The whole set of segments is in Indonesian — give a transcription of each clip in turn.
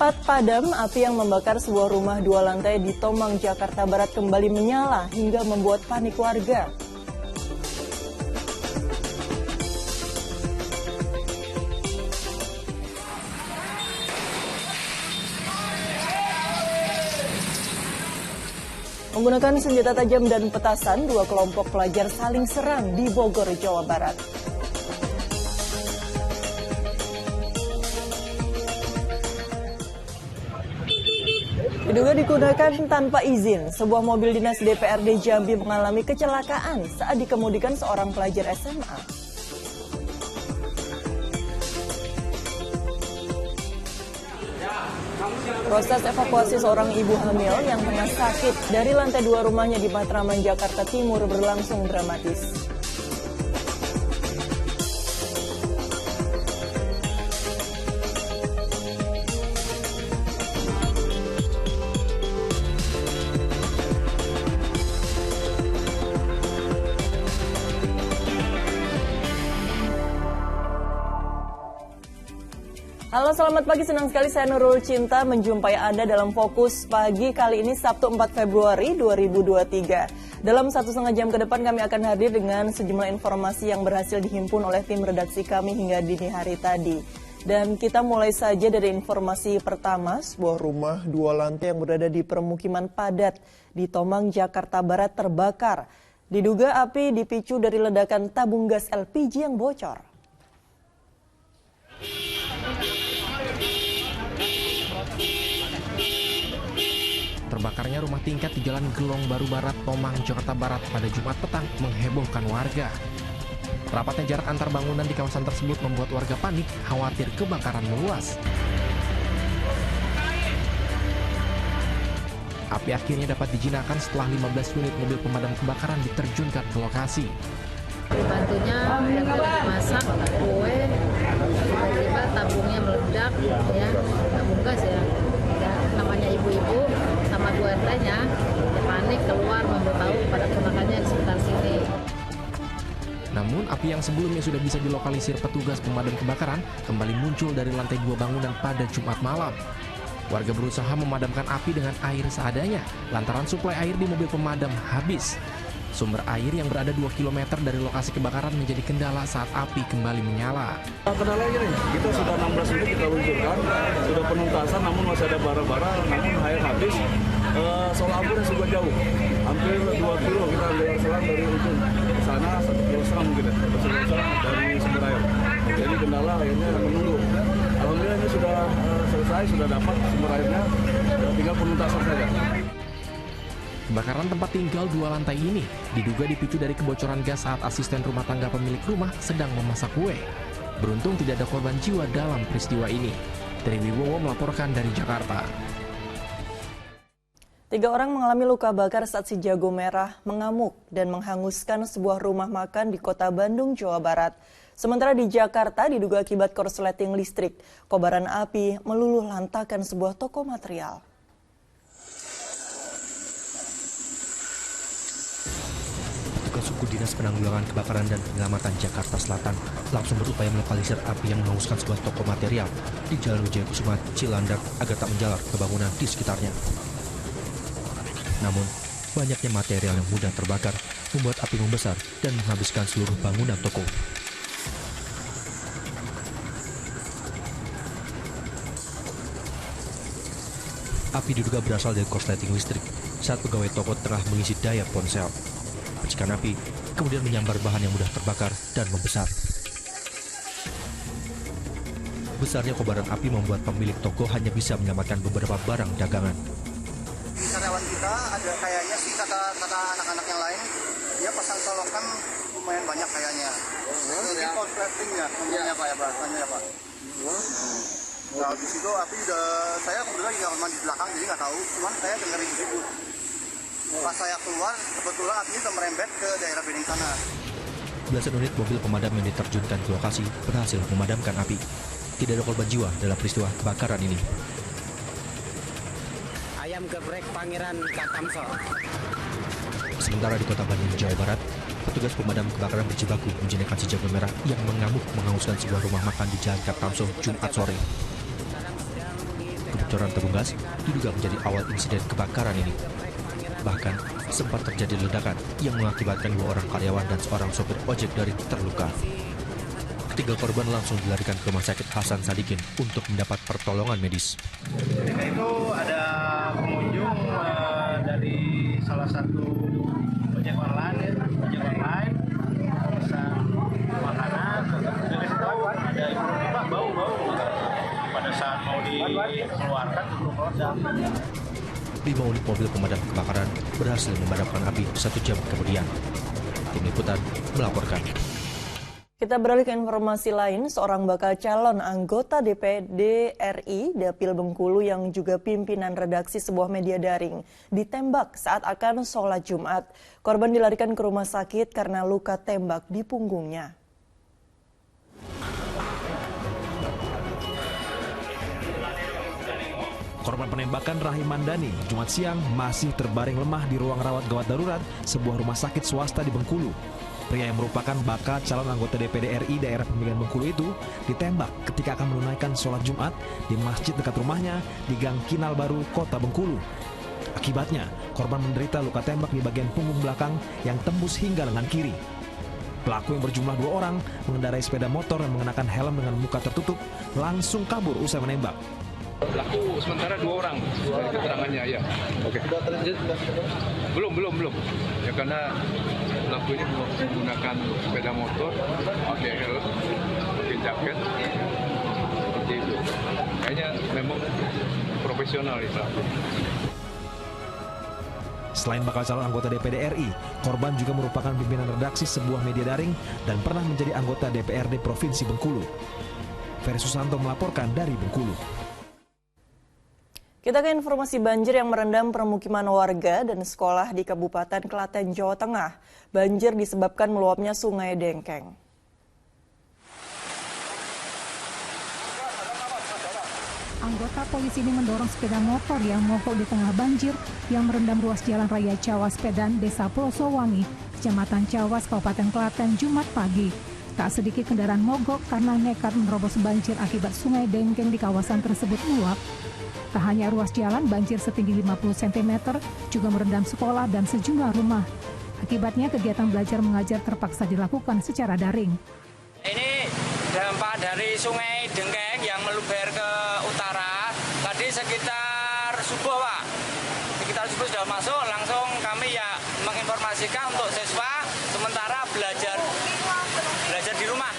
Sempat padam, api yang membakar sebuah rumah 2 lantai di Tomang, Jakarta Barat kembali menyala hingga membuat panik warga. Menggunakan senjata tajam dan petasan, 2 kelompok pelajar saling serang di Bogor, Jawa Barat. Diduga digunakan tanpa izin, sebuah mobil dinas DPRD Jambi mengalami kecelakaan saat dikemudikan seorang pelajar SMA. Proses evakuasi seorang ibu hamil yang tengah sakit dari lantai 2 rumahnya di Matraman, Jakarta Timur berlangsung dramatis. Halo, selamat pagi. Senang sekali saya Nurul Cinta menjumpai Anda dalam Fokus Pagi kali ini Sabtu 4 Februari 2023. Dalam 1,5 jam ke depan kami akan hadir dengan sejumlah informasi yang berhasil dihimpun oleh tim redaksi kami hingga dini hari tadi. Dan kita mulai saja dari informasi pertama, sebuah rumah 2 lantai yang berada di permukiman padat di Tomang, Jakarta Barat terbakar. Diduga api dipicu dari ledakan tabung gas LPG yang bocor. Terbakarnya rumah tingkat di Jalan Gelong Baru Barat, Tomang, Jakarta Barat pada Jumat petang menghebohkan warga. Rapatnya jarak antar bangunan di kawasan tersebut membuat warga panik, khawatir kebakaran meluas. Api akhirnya dapat dijinakkan setelah 15 unit mobil pemadam kebakaran diterjunkan ke lokasi. Dibantunya yang lagi masak kue, tiba-tiba tabungnya meledak, ya tabung gas ya. Namanya ibu-ibu sama 2 RT-nya, ya panik keluar memberitahu pada ponakannya di sekitar sini. Namun api yang sebelumnya sudah bisa dilokalisir petugas pemadam kebakaran kembali muncul dari lantai 2 bangunan pada Jumat malam. Warga berusaha memadamkan api dengan air seadanya lantaran suplai air di mobil pemadam habis. Sumber air yang berada 2 km dari lokasi kebakaran menjadi kendala saat api kembali menyala. Kendalanya gini, kita sudah 16 unit kita luncurkan, sudah penuntasan namun masih ada bara-bara, namun air habis. Soal ampun juga jauh, hampir 2 kilo kita ambil selang dari ujung ke sana, 1,5 kilo mungkin ya, dari sumber air. Jadi kendala akhirnya menunggu. Alhamdulillah ini sudah selesai, sudah dapat sumber airnya, tinggal penuntasan saja. Kebakaran tempat tinggal 2 lantai ini diduga dipicu dari kebocoran gas saat asisten rumah tangga pemilik rumah sedang memasak kue. Beruntung tidak ada korban jiwa dalam peristiwa ini. Tri Wibowo melaporkan dari Jakarta. 3 orang mengalami luka bakar saat si jago merah mengamuk dan menghanguskan sebuah rumah makan di kota Bandung, Jawa Barat. Sementara di Jakarta diduga akibat korsleting listrik, kobaran api meluluh lantakan sebuah toko material. Suku Dinas Penanggulangan Kebakaran dan Penyelamatan Jakarta Selatan langsung berupaya melokalisir api yang menghanguskan sebuah toko material di Jalan Wijaya Kusuma, Cilandak agar tak menjalar ke bangunan di sekitarnya. Namun, banyaknya material yang mudah terbakar membuat api membesar dan menghabiskan seluruh bangunan toko. Api diduga berasal dari korsleting listrik saat pegawai toko tengah mengisi daya ponsel. Percikan api kemudian menyambar bahan yang mudah terbakar dan membesar. Besarnya kobaran api membuat pemilik toko hanya bisa menyelamatkan beberapa barang dagangan. Karyawan kita ada kayaknya sih kata anak-anak yang lain, dia pasang colokan lumayan banyak kayaknya. Ini korsleting ya, namanya Pak ya bahasanya ya Pak. Nah di situ api saya kebetulan di kamar mandi di belakang jadi nggak tahu, cuman saya dengerin ribut. Pas saya keluar, kebetulan apinya sudah merembet ke daerah Bening sana. Belasan unit mobil pemadam yang diterjunkan ke lokasi berhasil memadamkan api. Tidak ada korban jiwa dalam peristiwa kebakaran ini. Ayam geprek Pangeran Katamso. Sementara di kota Bandung, Jawa Barat, petugas pemadam kebakaran berjibaku menjinakkan si jago merah yang mengamuk menghanguskan sebuah rumah makan di Jalan Katamso Jumat sore. bocoran tabung gas diduga menjadi awal insiden kebakaran ini. Bahkan sempat terjadi ledakan yang mengakibatkan 2 orang karyawan dan seorang sopir ojek daring terluka. Ketiga korban langsung dilarikan ke Rumah Sakit Hasan Sadikin untuk mendapat pertolongan medis. Ketika itu ada pengunjung dari salah satu ojek online pesan makanan. Dari situ ada ibu bau. Pada saat mau dikeluarkan keluar. 5 unit mobil pemadam kebakaran berhasil memadamkan api 1 jam kemudian. Tim Liputan melaporkan. Kita beralih ke informasi lain, seorang bakal calon anggota DPD RI Dapil Bengkulu yang juga pimpinan redaksi sebuah media daring ditembak saat akan sholat Jumat. Korban dilarikan ke rumah sakit karena luka tembak di punggungnya. Korban penembakan Rahim Mandani Jumat siang masih terbaring lemah di ruang rawat gawat darurat sebuah rumah sakit swasta di Bengkulu. Pria yang merupakan bakal calon anggota DPD RI daerah pemilihan Bengkulu itu ditembak ketika akan menunaikan sholat Jumat di masjid dekat rumahnya di Gang Kinal Baru, Kota Bengkulu. Akibatnya, korban menderita luka tembak di bagian punggung belakang yang tembus hingga lengan kiri. Pelaku yang berjumlah 2 orang mengendarai sepeda motor dan mengenakan helm dengan muka tertutup langsung kabur usai menembak. Pelaku sementara 2 orang dari keterangannya ya. Oke. Belum. Ya karena pelaku ini menggunakan sepeda motor, pakai helm, pakai jaket, seperti itu. Kayaknya memang profesional ya pelaku. Selain bakal calon anggota DPD RI, korban juga merupakan pimpinan redaksi sebuah media daring dan pernah menjadi anggota DPRD Provinsi Bengkulu. Ferry Susanto melaporkan dari Bengkulu. Kita ke informasi banjir yang merendam permukiman warga dan sekolah di Kabupaten Klaten, Jawa Tengah. Banjir disebabkan meluapnya Sungai Dengkeng. Anggota polisi ini mendorong sepeda motor yang mogok di tengah banjir yang merendam ruas Jalan Raya Cawas Pedan, Desa Plosowangi, Kecamatan Cawas, Kabupaten Klaten, Jumat pagi. Tak sedikit kendaraan mogok karena nekat menerobos banjir akibat Sungai Dengkeng di kawasan tersebut meluap. Tak hanya ruas jalan, banjir setinggi 50 cm juga merendam sekolah dan sejumlah rumah. Akibatnya kegiatan belajar mengajar terpaksa dilakukan secara daring. Ini dampak dari Sungai Dengkeng yang meluber ke utara. Tadi sekitar subuh, Pak. Sekitar subuh sudah masuk, langsung kami ya menginformasikan untuk siswa sementara belajar di rumah.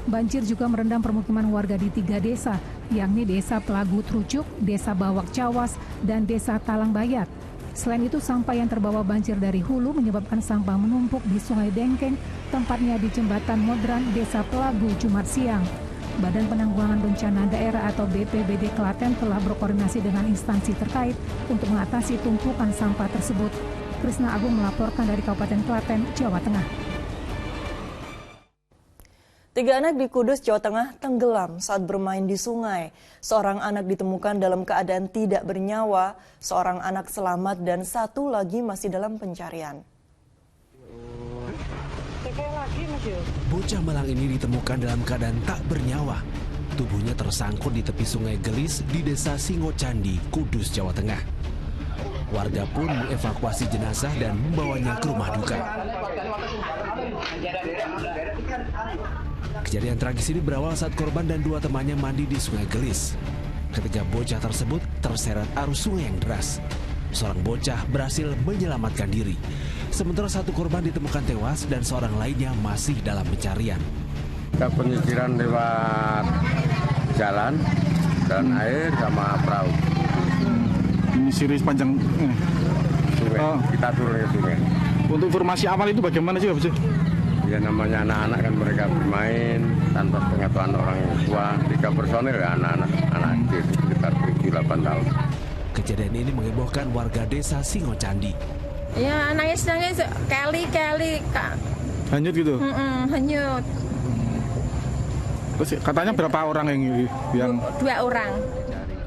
Banjir juga merendam permukiman warga di 3 desa, yakni Desa Pelagu Trucuk, Desa Bawak Cawas, dan Desa Talang Bayat. Selain itu, sampah yang terbawa banjir dari hulu menyebabkan sampah menumpuk di Sungai Dengkeng, tempatnya di Jembatan Modran, Desa Pelagu, Jumat siang. Badan Penanggulangan Bencana Daerah atau BPBD Klaten telah berkoordinasi dengan instansi terkait untuk mengatasi tumpukan sampah tersebut. Krisna Agung melaporkan dari Kabupaten Klaten, Jawa Tengah. 3 anak di Kudus, Jawa Tengah tenggelam saat bermain di sungai. Seorang anak ditemukan dalam keadaan tidak bernyawa, seorang anak selamat dan 1 lagi masih dalam pencarian. Bocah malang ini ditemukan dalam keadaan tak bernyawa. Tubuhnya tersangkut di tepi sungai Gelis di Desa Singocandi, Kudus, Jawa Tengah. Warga pun mengevakuasi jenazah dan membawanya ke rumah duka. Kejadian tragis ini berawal saat korban dan 2 temannya mandi di Sungai Gelis. Ketika bocah tersebut terseret arus sungai yang deras, seorang bocah berhasil menyelamatkan diri. Sementara 1 korban ditemukan tewas dan seorang lainnya masih dalam pencarian. Kita penyisiran lewat jalan dan air sama perahu. Menyisiri sepanjang sungai. Kita turun ke sungai. Untuk informasi awal itu bagaimana sih, Pak? Ya namanya anak-anak kan mereka bermain tanpa pengetahuan orang tua. 3 personil ya anak-anak kecil sekitar 7-8 tahun. Kejadian ini menghebohkan warga Desa Singocandi. Ya anaknya sedangnya kali Kak. Hanyut gitu? Hanyut. Terus katanya berapa orang yang 2 orang.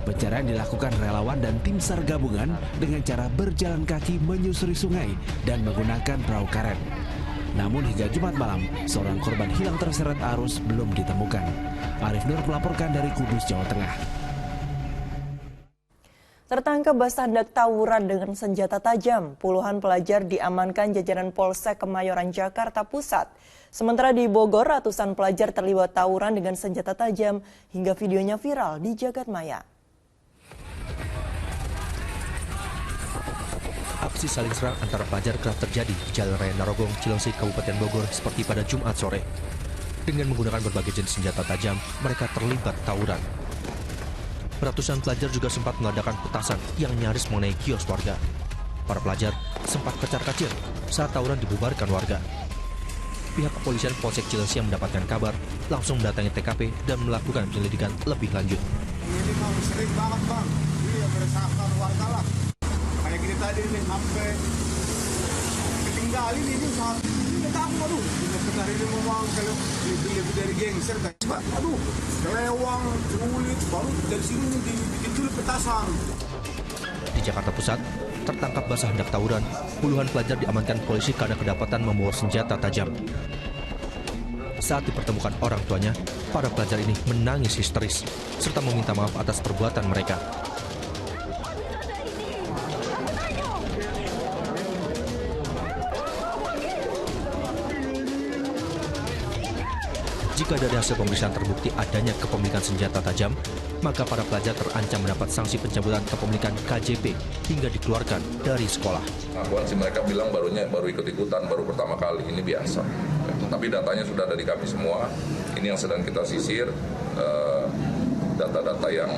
Pencarian dilakukan relawan dan tim SAR gabungan dengan cara berjalan kaki menyusuri sungai dan menggunakan perahu karet. Namun hingga Jumat malam, seorang korban hilang terseret arus belum ditemukan. Arif Nur melaporkan dari Kudus, Jawa Tengah. Tertangkap basah hendak tawuran dengan senjata tajam, puluhan pelajar diamankan jajaran Polsek Kemayoran, Jakarta Pusat. Sementara di Bogor, ratusan pelajar terlibat tawuran dengan senjata tajam hingga videonya viral di jagadmaya. Aksi saling serang antara pelajar kerap terjadi di Jalan Raya Narogong, Cilengsi, Kabupaten Bogor seperti pada Jumat sore. Dengan menggunakan berbagai jenis senjata tajam, mereka terlibat tawuran. Ratusan pelajar juga sempat mengadakan petasan yang nyaris mengenai kios warga. Para pelajar sempat kacar-kacir saat tawuran dibubarkan warga. Pihak kepolisian Polsek Cilengsi yang mendapatkan kabar langsung mendatangi TKP dan melakukan penyelidikan lebih lanjut. Ini bang sering banget bang, iya meresahkan warga lah. Kayak gini tadi nih sampai ketinggalin ini saat ini tahu aduh, benar ini memang kalau lebih dari gengser kan. Aduh, kelewang, sulit, baru dari sini dibikin dulu petasan. Di Jakarta Pusat, tertangkap basah hendak tawuran, puluhan pelajar diamankan polisi karena kedapatan membawa senjata tajam. Saat dipertemukan orang tuanya, para pelajar ini menangis histeris, serta meminta maaf atas perbuatan mereka. Jika dari hasil pemeriksaan terbukti adanya kepemilikan senjata tajam, maka para pelajar terancam mendapat sanksi pencabutan kepemilikan KJP hingga dikeluarkan dari sekolah. Pengakuan si mereka bilang baru ikut-ikutan, baru pertama kali, ini biasa. Tapi datanya sudah ada di kami semua, ini yang sedang kita sisir, data-data yang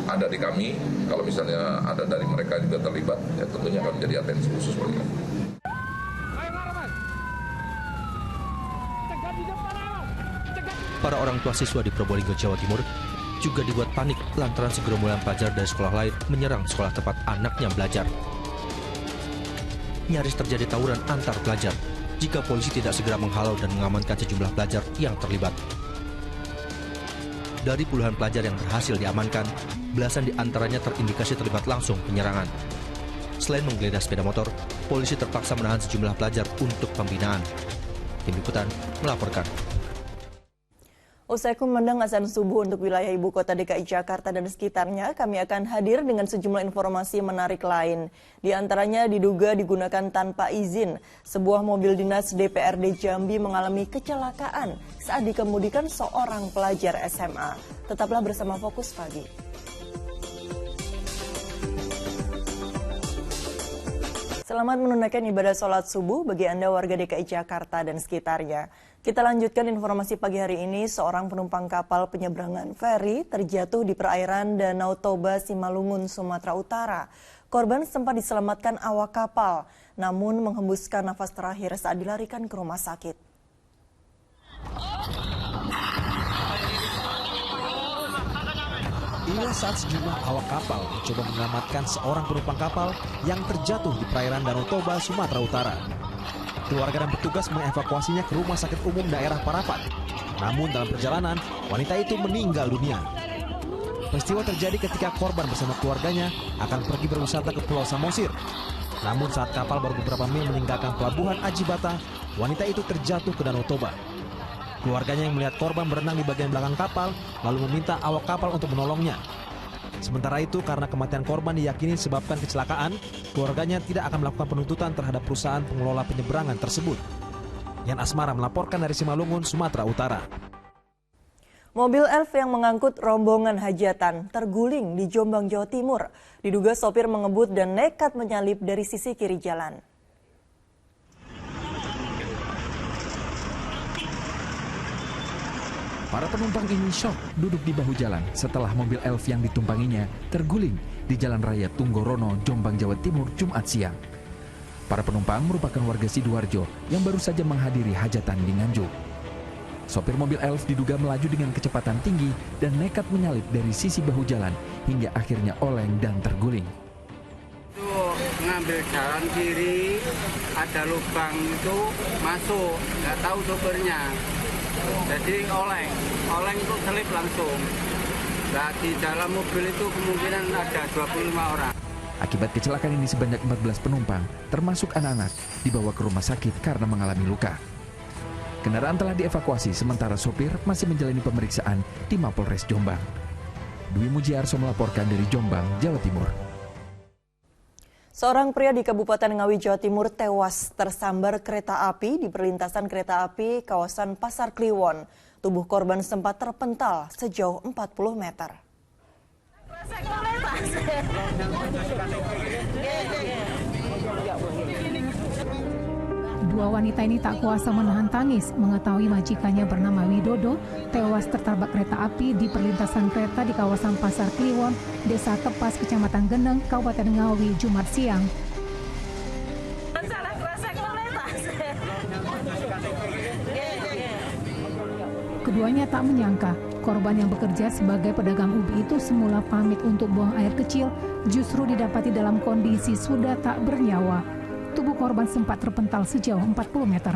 ada di kami, kalau misalnya ada dari mereka juga terlibat, ya tentunya akan menjadi atensi khusus bagi kami. Para orang tua siswa di Probolinggo, Jawa Timur juga dibuat panik lantaran segerombolan pelajar dari sekolah lain menyerang sekolah tempat anaknya belajar. Nyaris terjadi tawuran antar pelajar jika polisi tidak segera menghalau dan mengamankan sejumlah pelajar yang terlibat. Dari puluhan pelajar yang berhasil diamankan, belasan diantaranya terindikasi terlibat langsung penyerangan. Selain menggeledah sepeda motor, polisi terpaksa menahan sejumlah pelajar untuk pembinaan. Tim Liputan melaporkan. Usai kumandang azan subuh untuk wilayah ibu kota DKI Jakarta dan sekitarnya, kami akan hadir dengan sejumlah informasi menarik lain. Di antaranya diduga digunakan tanpa izin, sebuah mobil dinas DPRD Jambi mengalami kecelakaan saat dikemudikan seorang pelajar SMA. Tetaplah bersama Fokus Pagi. Selamat menunaikan ibadah sholat subuh bagi Anda warga DKI Jakarta dan sekitarnya. Kita lanjutkan informasi pagi hari ini. Seorang penumpang kapal penyeberangan feri terjatuh di perairan Danau Toba, Simalungun, Sumatera Utara. Korban sempat diselamatkan awak kapal, namun menghembuskan nafas terakhir saat dilarikan ke rumah sakit. Inilah saat sejumlah awak kapal mencoba menyelamatkan seorang penumpang kapal yang terjatuh di perairan Danau Toba, Sumatera Utara. Keluarga dan petugas mengevakuasinya ke Rumah Sakit Umum Daerah Parapat. Namun dalam perjalanan, wanita itu meninggal dunia. Peristiwa terjadi ketika korban bersama keluarganya akan pergi berwisata ke Pulau Samosir. Namun saat kapal baru beberapa mil meninggalkan pelabuhan Ajibata, wanita itu terjatuh ke Danau Toba. Keluarganya yang melihat korban berenang di bagian belakang kapal, lalu meminta awak kapal untuk menolongnya. Sementara itu, karena kematian korban diyakini disebabkan kecelakaan, keluarganya tidak akan melakukan penuntutan terhadap perusahaan pengelola penyeberangan tersebut. Yan Asmara melaporkan dari Simalungun, Sumatera Utara. Mobil elf yang mengangkut rombongan hajatan terguling di Jombang, Jawa Timur. Diduga sopir mengebut dan nekat menyalip dari sisi kiri jalan. Para penumpang ini syok duduk di bahu jalan setelah mobil elf yang ditumpanginya terguling di Jalan Raya Tunggorono, Jombang, Jawa Timur, Jumat siang. Para penumpang merupakan warga Sidoarjo yang baru saja menghadiri hajatan di Nganjuk. Sopir mobil elf diduga melaju dengan kecepatan tinggi dan nekat menyalip dari sisi bahu jalan hingga akhirnya oleng dan terguling. Ngambil jalan kiri, ada lubang itu masuk, nggak tahu sopirnya. Jadi oleng itu selip langsung. Nah, di dalam mobil itu kemungkinan ada 25 orang. Akibat kecelakaan ini sebanyak 14 penumpang, termasuk anak-anak, dibawa ke rumah sakit karena mengalami luka. Kendaraan telah dievakuasi sementara sopir masih menjalani pemeriksaan di Mapolres Jombang. Dwi Mujiarso melaporkan dari Jombang, Jawa Timur. Seorang pria di Kabupaten Ngawi, Jawa Timur tewas tersambar kereta api di perlintasan kereta api kawasan Pasar Kliwon. Tubuh korban sempat terpental sejauh 40 meter. Dua wanita ini tak kuasa menahan tangis mengetahui majikannya bernama Widodo tewas tertabrak kereta api di perlintasan kereta di kawasan Pasar Kliwon, Desa Kepas, Kecamatan Geneng, Kabupaten Ngawi, Jumat siang. Keduanya tak menyangka korban yang bekerja sebagai pedagang ubi itu semula pamit untuk buang air kecil justru didapati dalam kondisi sudah tak bernyawa. Tubuh korban sempat terpental sejauh 40 meter.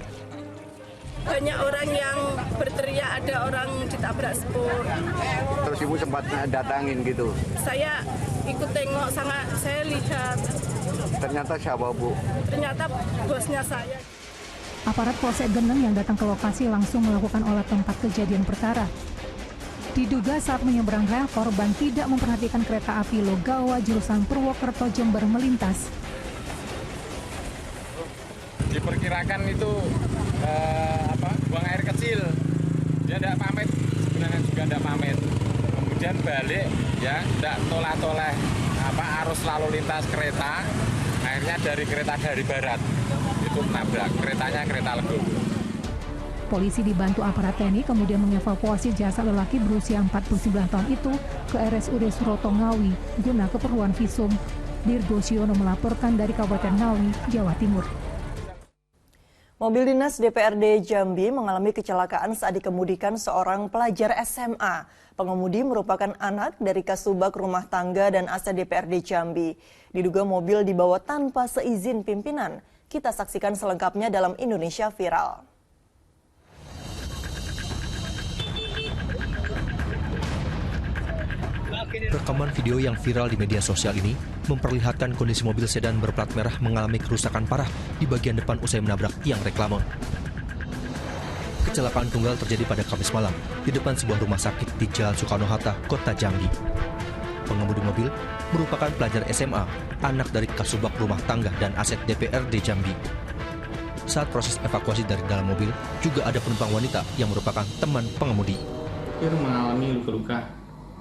Banyak orang yang berteriak, ada orang ditabrak spur. Terus ibu sempat datangin gitu? Saya ikut tengok, saya lihat. Ternyata siapa, Bu? Ternyata bosnya saya. Aparat Polsek Geneng yang datang ke lokasi langsung melakukan olah tempat kejadian perkara. Diduga saat menyeberang rel, korban tidak memperhatikan kereta api Logawa jurusan Purwokerto Jember melintas. Diperkirakan itu buang air kecil, dia tidak pamit, sebenarnya juga tidak pamit. Kemudian balik, ya tidak toleh-toleh arus lalu lintas kereta, akhirnya dari kereta dari barat itu menabrak keretanya, kereta Legowo. Polisi dibantu aparat TNI kemudian mengevakuasi jasad lelaki berusia 49 tahun itu ke RSUD Suroto Ngawi guna keperluan visum. Dirgo Siono melaporkan dari Kabupaten Ngawi, Jawa Timur. Mobil dinas DPRD Jambi mengalami kecelakaan saat dikemudikan seorang pelajar SMA. Pengemudi merupakan anak dari Kasubag Rumah Tangga dan AC DPRD Jambi. Diduga mobil dibawa tanpa seizin pimpinan. Kita saksikan selengkapnya dalam Indonesia Viral. Rekaman video yang viral di media sosial ini memperlihatkan kondisi mobil sedan berplat merah mengalami kerusakan parah di bagian depan usai menabrak tiang reklame. Kecelakaan tunggal terjadi pada Kamis malam di depan sebuah rumah sakit di Jalan Soekarno-Hatta, Kota Jambi. Pengemudi mobil merupakan pelajar SMA, anak dari Kasubag Rumah Tangga dan Aset DPRD Jambi. Saat proses evakuasi dari dalam mobil, juga ada penumpang wanita yang merupakan teman pengemudi. Dia mengalami luka-luka.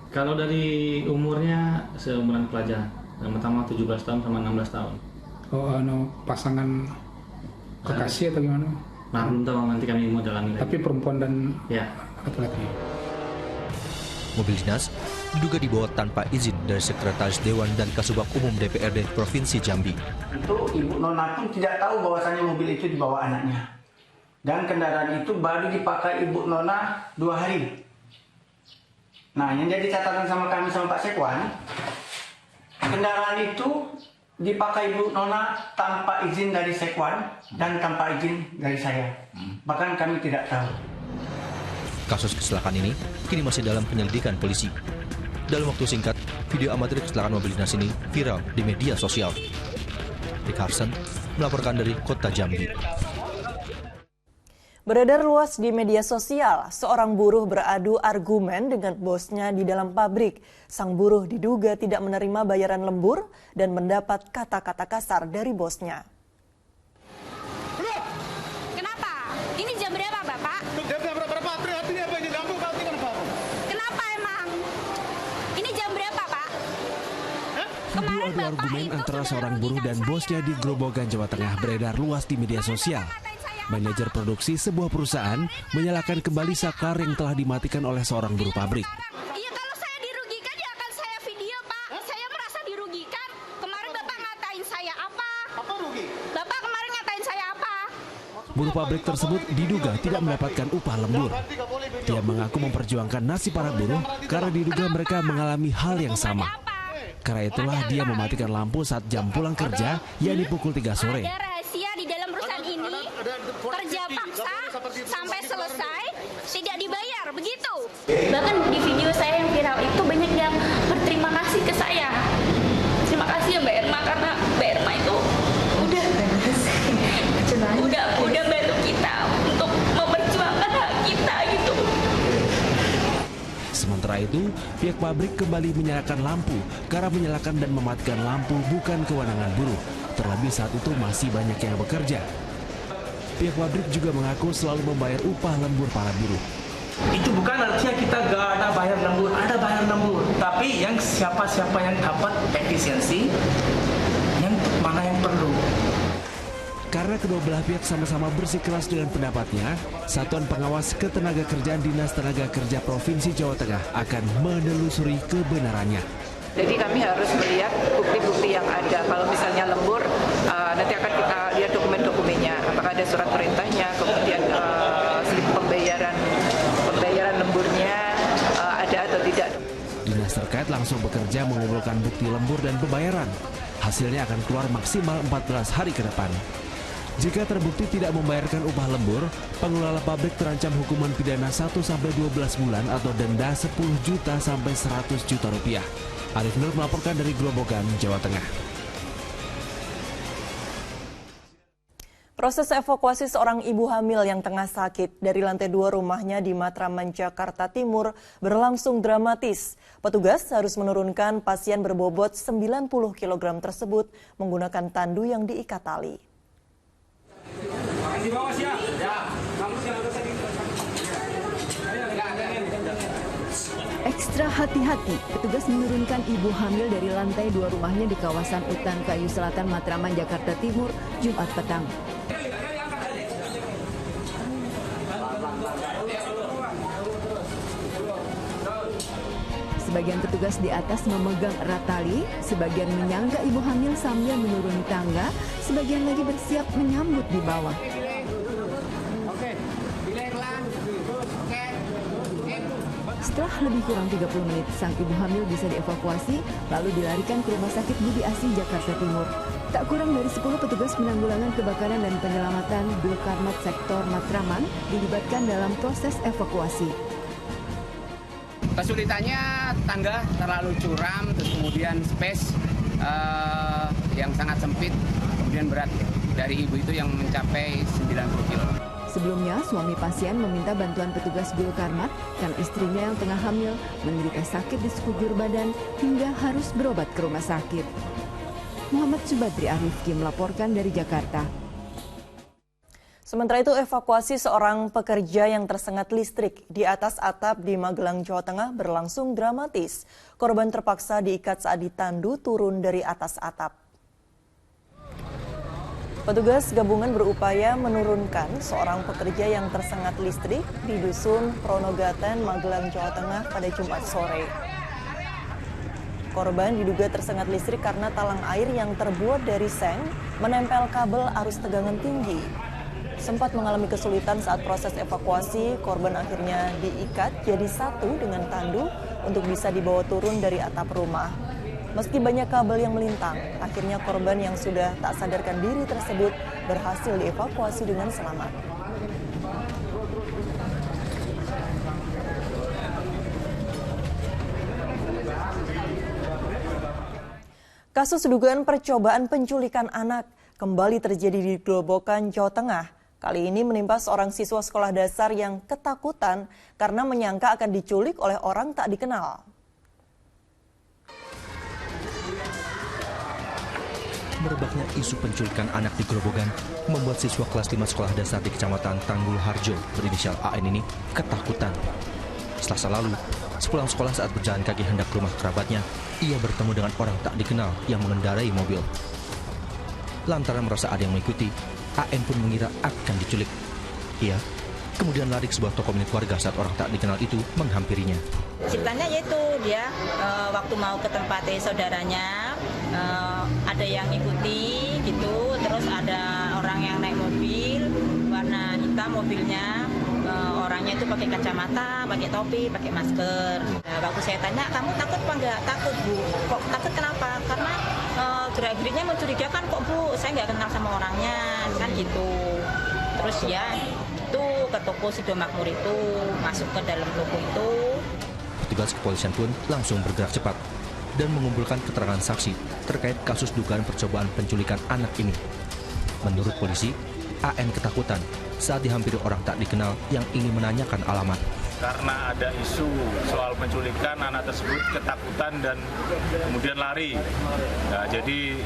Kalau dari umurnya seumuran pelajar, yang pertama 17 tahun sama 16 tahun. Oh, pasangan kekasih atau gimana? Nah, belum tahu, nanti kami mau dalami. Tapi perempuan dan ya, laki-laki. Mobil dinas diduga dibawa tanpa izin dari Sekretaris Dewan dan Kasubag Umum DPRD Provinsi Jambi. Itu Ibu Nona pun tidak tahu bahwasannya mobil itu dibawa anaknya. Dan kendaraan itu baru dipakai Ibu Nona 2 hari. Nah, yang jadi catatan sama kami sama Pak Sekwan, kendaraan itu dipakai Ibu Nona tanpa izin dari Sekwan dan tanpa izin dari saya. Bahkan kami tidak tahu. Kasus kecelakaan ini kini masih dalam penyelidikan polisi. Dalam waktu singkat, video amatir kecelakaan mobil dinas ini viral di media sosial. Rick Harsen melaporkan dari Kota Jambi. Beredar luas di media sosial, seorang buruh beradu argumen dengan bosnya di dalam pabrik. Sang buruh diduga tidak menerima bayaran lembur dan mendapat kata-kata kasar dari bosnya. Kenapa? Ini jam berapa, Bapak? Jam berapa? Artinya apa ini? Lampu kau tinggal Pak. Kenapa emang? Ini jam berapa, Pak? Video adu argumen antara seorang buruh dan bosnya di Grobogan, Jawa Tengah beredar luas di media sosial. Manajer produksi sebuah perusahaan menyalakan kembali saklar yang telah dimatikan oleh seorang buruh pabrik. Iya, kalau saya dirugikan ya akan saya video, Pak. Saya merasa dirugikan. Kemarin Bapak ngatain saya apa? Apa rugi? Bapak kemarin ngatain saya apa? Buruh pabrik tersebut diduga tidak mendapatkan upah lembur. Dia mengaku memperjuangkan nasib para buruh karena diduga mereka mengalami hal yang sama. Karena itulah dia mematikan lampu saat jam pulang kerja, yakni pukul 3 sore. Ada rahasia di dalam perusahaan ini, kerja paksa sampai selesai, tidak dibayar, begitu. Bahkan di video saya yang viral itu banyak yang berterima kasih ke saya. Terima kasih ya Mbak Irma, karena Mbak Irma itu udah bantu kita untuk memperjuangkan hak kita gitu. Sementara itu, Pihak pabrik kembali menyalakan lampu karena menyalakan dan mematikan lampu bukan kewenangan buruh. Terlebih saat itu masih banyak yang bekerja. Pihak pabrik juga mengaku selalu membayar upah lembur para buruh. Itu bukan artinya kita gak ada bayar lembur, ada bayar lembur. Tapi yang siapa-siapa yang dapat efisiensi, yang mana yang perlu. Karena kedua belah pihak sama-sama bersikeras dengan pendapatnya, Satuan Pengawas Ketenagakerjaan Dinas Tenaga Kerja Provinsi Jawa Tengah akan menelusuri kebenarannya. Jadi kami harus melihat bukti-bukti yang ada. Kalau misalnya lembur, nanti akan kita lihat dokumen-dokumennya. Apakah ada surat perintahnya, kemudian slip pembayaran lemburnya ada atau tidak. Dinas terkait langsung bekerja mengumpulkan bukti lembur dan pembayaran. Hasilnya akan keluar maksimal 14 hari ke depan. Jika terbukti tidak membayarkan upah lembur, pengelola pabrik terancam hukuman pidana 1-12 bulan atau denda 10 juta sampai 100 juta rupiah. Arif Nur melaporkan dari Grobogan, Jawa Tengah. Proses evakuasi seorang ibu hamil yang tengah sakit dari lantai 2 rumahnya di Matraman, Jakarta Timur berlangsung dramatis. Petugas harus menurunkan pasien berbobot 90 kg tersebut menggunakan tandu yang diikat tali. Ekstra hati-hati, petugas menurunkan ibu hamil dari lantai 2 rumahnya di kawasan Utan Kayu Selatan, Matraman, Jakarta Timur, Jumat petang. Sebagian petugas di atas memegang erat tali, sebagian menyangga ibu hamil sambil menuruni tangga, sebagian lagi bersiap menyambut di bawah. Setelah lebih kurang 30 menit, sang ibu hamil bisa dievakuasi, lalu dilarikan ke Rumah Sakit Budi Asih, Jakarta Timur. Tak kurang dari 10 petugas penanggulangan kebakaran dan penyelamatan Gulkarmat Sektor Matraman dilibatkan dalam proses evakuasi. Kesulitannya tangga terlalu curam, terus kemudian space yang sangat sempit, kemudian berat dari ibu itu yang mencapai 90 kg. Sebelumnya, suami pasien meminta bantuan petugas Gulkarmat karena istrinya yang tengah hamil menderita sakit di sekujur badan hingga harus berobat ke rumah sakit. Muhammad Subadri Arifki melaporkan dari Jakarta. Sementara itu, evakuasi seorang pekerja yang tersengat listrik di atas atap di Magelang, Jawa Tengah berlangsung dramatis. Korban terpaksa diikat saat ditandu turun dari atas atap. Petugas gabungan berupaya menurunkan seorang pekerja yang tersengat listrik di Dusun Pronogaten, Magelang, Jawa Tengah pada Jumat sore. Korban diduga tersengat listrik karena talang air yang terbuat dari seng menempel kabel arus tegangan tinggi. Sempat mengalami kesulitan saat proses evakuasi, korban akhirnya diikat jadi satu dengan tandu untuk bisa dibawa turun dari atap rumah. Meski banyak kabel yang melintang, akhirnya korban yang sudah tak sadarkan diri tersebut berhasil dievakuasi dengan selamat. Kasus dugaan percobaan penculikan anak kembali terjadi di Grobogan, Jawa Tengah. Kali ini menimpa seorang siswa sekolah dasar yang ketakutan karena menyangka akan diculik oleh orang tak dikenal. Merebaknya isu penculikan anak di Grobogan membuat siswa kelas 5 sekolah dasar di Kecamatan Tanggul Harjo berinisial AN ini ketakutan. Selasa lalu, sepulang sekolah saat berjalan kaki hendak ke rumah kerabatnya, ia bertemu dengan orang tak dikenal yang mengendarai mobil. Lantaran merasa ada yang mengikuti, AN pun mengira akan diculik. Ia kemudian lari ke sebuah toko milik warga saat orang tak dikenal itu menghampirinya. Ceritanya yaitu dia waktu mau ke tempat saudaranya, ada yang ikuti gitu, terus ada orang yang naik mobil warna hitam mobilnya, orangnya itu pakai kacamata, pakai topi, pakai masker. Nah, waktu saya tanya, kamu takut apa enggak? Takut, Bu. Kok takut kenapa? Karena gerak-geriknya mencurigakan kok, Bu. Saya nggak kenal sama orangnya, kan gitu. Terus ya itu ke toko Sido Makmur itu, masuk ke dalam toko itu. Petugas kepolisian pun langsung bergerak cepat dan mengumpulkan keterangan saksi terkait kasus dugaan percobaan penculikan anak ini. Menurut polisi, AN ketakutan saat dihampiri orang tak dikenal yang ingin menanyakan alamat. karena ada isu soal penculikan, anak tersebut ketakutan dan kemudian lari. Nah, jadi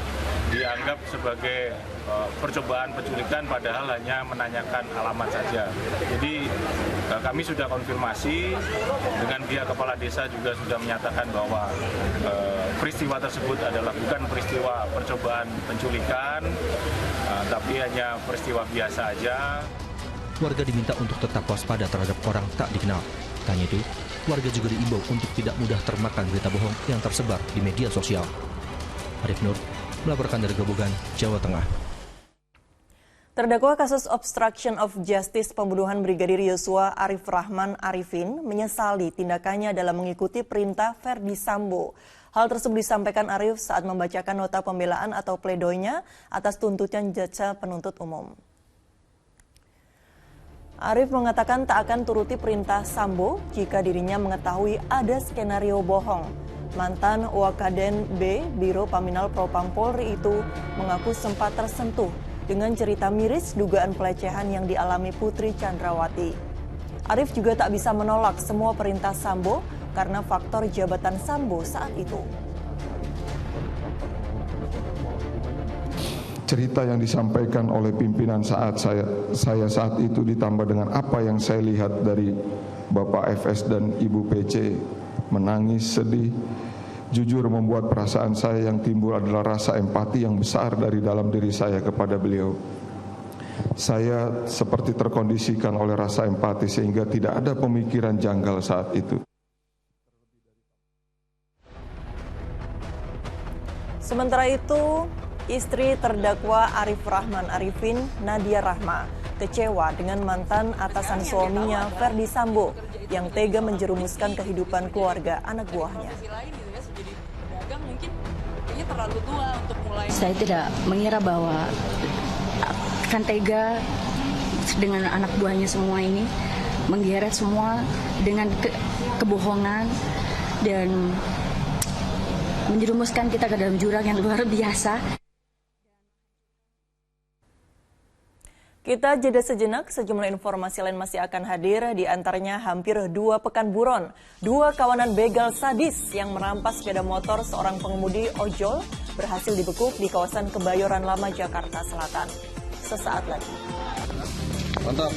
dianggap sebagai percobaan penculikan padahal hanya menanyakan alamat saja. Jadi kami sudah konfirmasi dengan pihak kepala desa juga sudah menyatakan bahwa peristiwa tersebut adalah bukan peristiwa percobaan penculikan, tapi hanya peristiwa biasa aja. Warga diminta untuk tetap waspada terhadap orang tak dikenal. Tak hanya itu, warga juga diimbau untuk tidak mudah termakan berita bohong yang tersebar di media sosial. Arif Nur melaporkan dari Grobogan, Jawa Tengah. Terdakwa kasus obstruction of justice pembunuhan Brigadir Yosua Arif Rahman Arifin menyesali tindakannya dalam mengikuti perintah Verdi Sambo. Hal tersebut disampaikan Arif saat membacakan nota pembelaan atau pledoinya atas tuntutan jaksa penuntut umum. Arif mengatakan tak akan turuti perintah Sambo jika dirinya mengetahui ada skenario bohong. Mantan Wakaden B, Biro Paminal Propam Polri itu mengaku sempat tersentuh dengan cerita miris dugaan pelecehan yang dialami Putri Chandrawati. Arif juga tak bisa menolak semua perintah Sambo karena faktor jabatan Sambo saat itu. Cerita yang disampaikan oleh pimpinan saat saya saat itu ditambah dengan apa yang saya lihat dari Bapak FS dan Ibu PC menangis, sedih, jujur membuat perasaan saya yang timbul adalah rasa empati yang besar dari dalam diri saya kepada beliau. Saya seperti terkondisikan oleh rasa empati sehingga tidak ada pemikiran janggal saat itu. Sementara itu, istri terdakwa Arif Rahman Arifin, Nadia Rahma, kecewa dengan mantan atasan suaminya Verdi Sambo yang tega menjerumuskan kehidupan keluarga anak buahnya. Saya tidak mengira bahwa akan tega dengan anak buahnya semua ini, menggeret semua dengan kebohongan dan menjerumuskan kita ke dalam jurang yang luar biasa. Kita jeda sejenak, sejumlah informasi lain masih akan hadir, di antaranya hampir 2 pekan buron. 2 kawanan begal sadis yang merampas sepeda motor seorang pengemudi ojol berhasil dibekuk di kawasan Kebayoran Lama, Jakarta Selatan. Sesaat lagi. Mantap.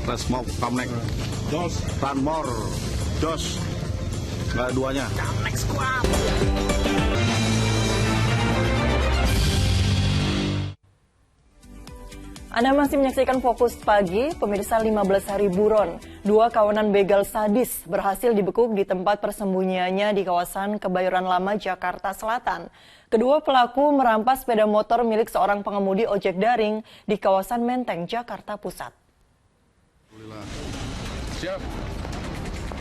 Let's move, come next. Dos, run more. Dos. Nggak duanya. Next squad. Anda masih menyaksikan Fokus Pagi, pemirsa. 15 hari buron. 2 kawanan begal sadis berhasil dibekuk di tempat persembunyiannya di kawasan Kebayoran Lama, Jakarta Selatan. Kedua pelaku merampas sepeda motor milik seorang pengemudi ojek daring di kawasan Menteng, Jakarta Pusat. Siap.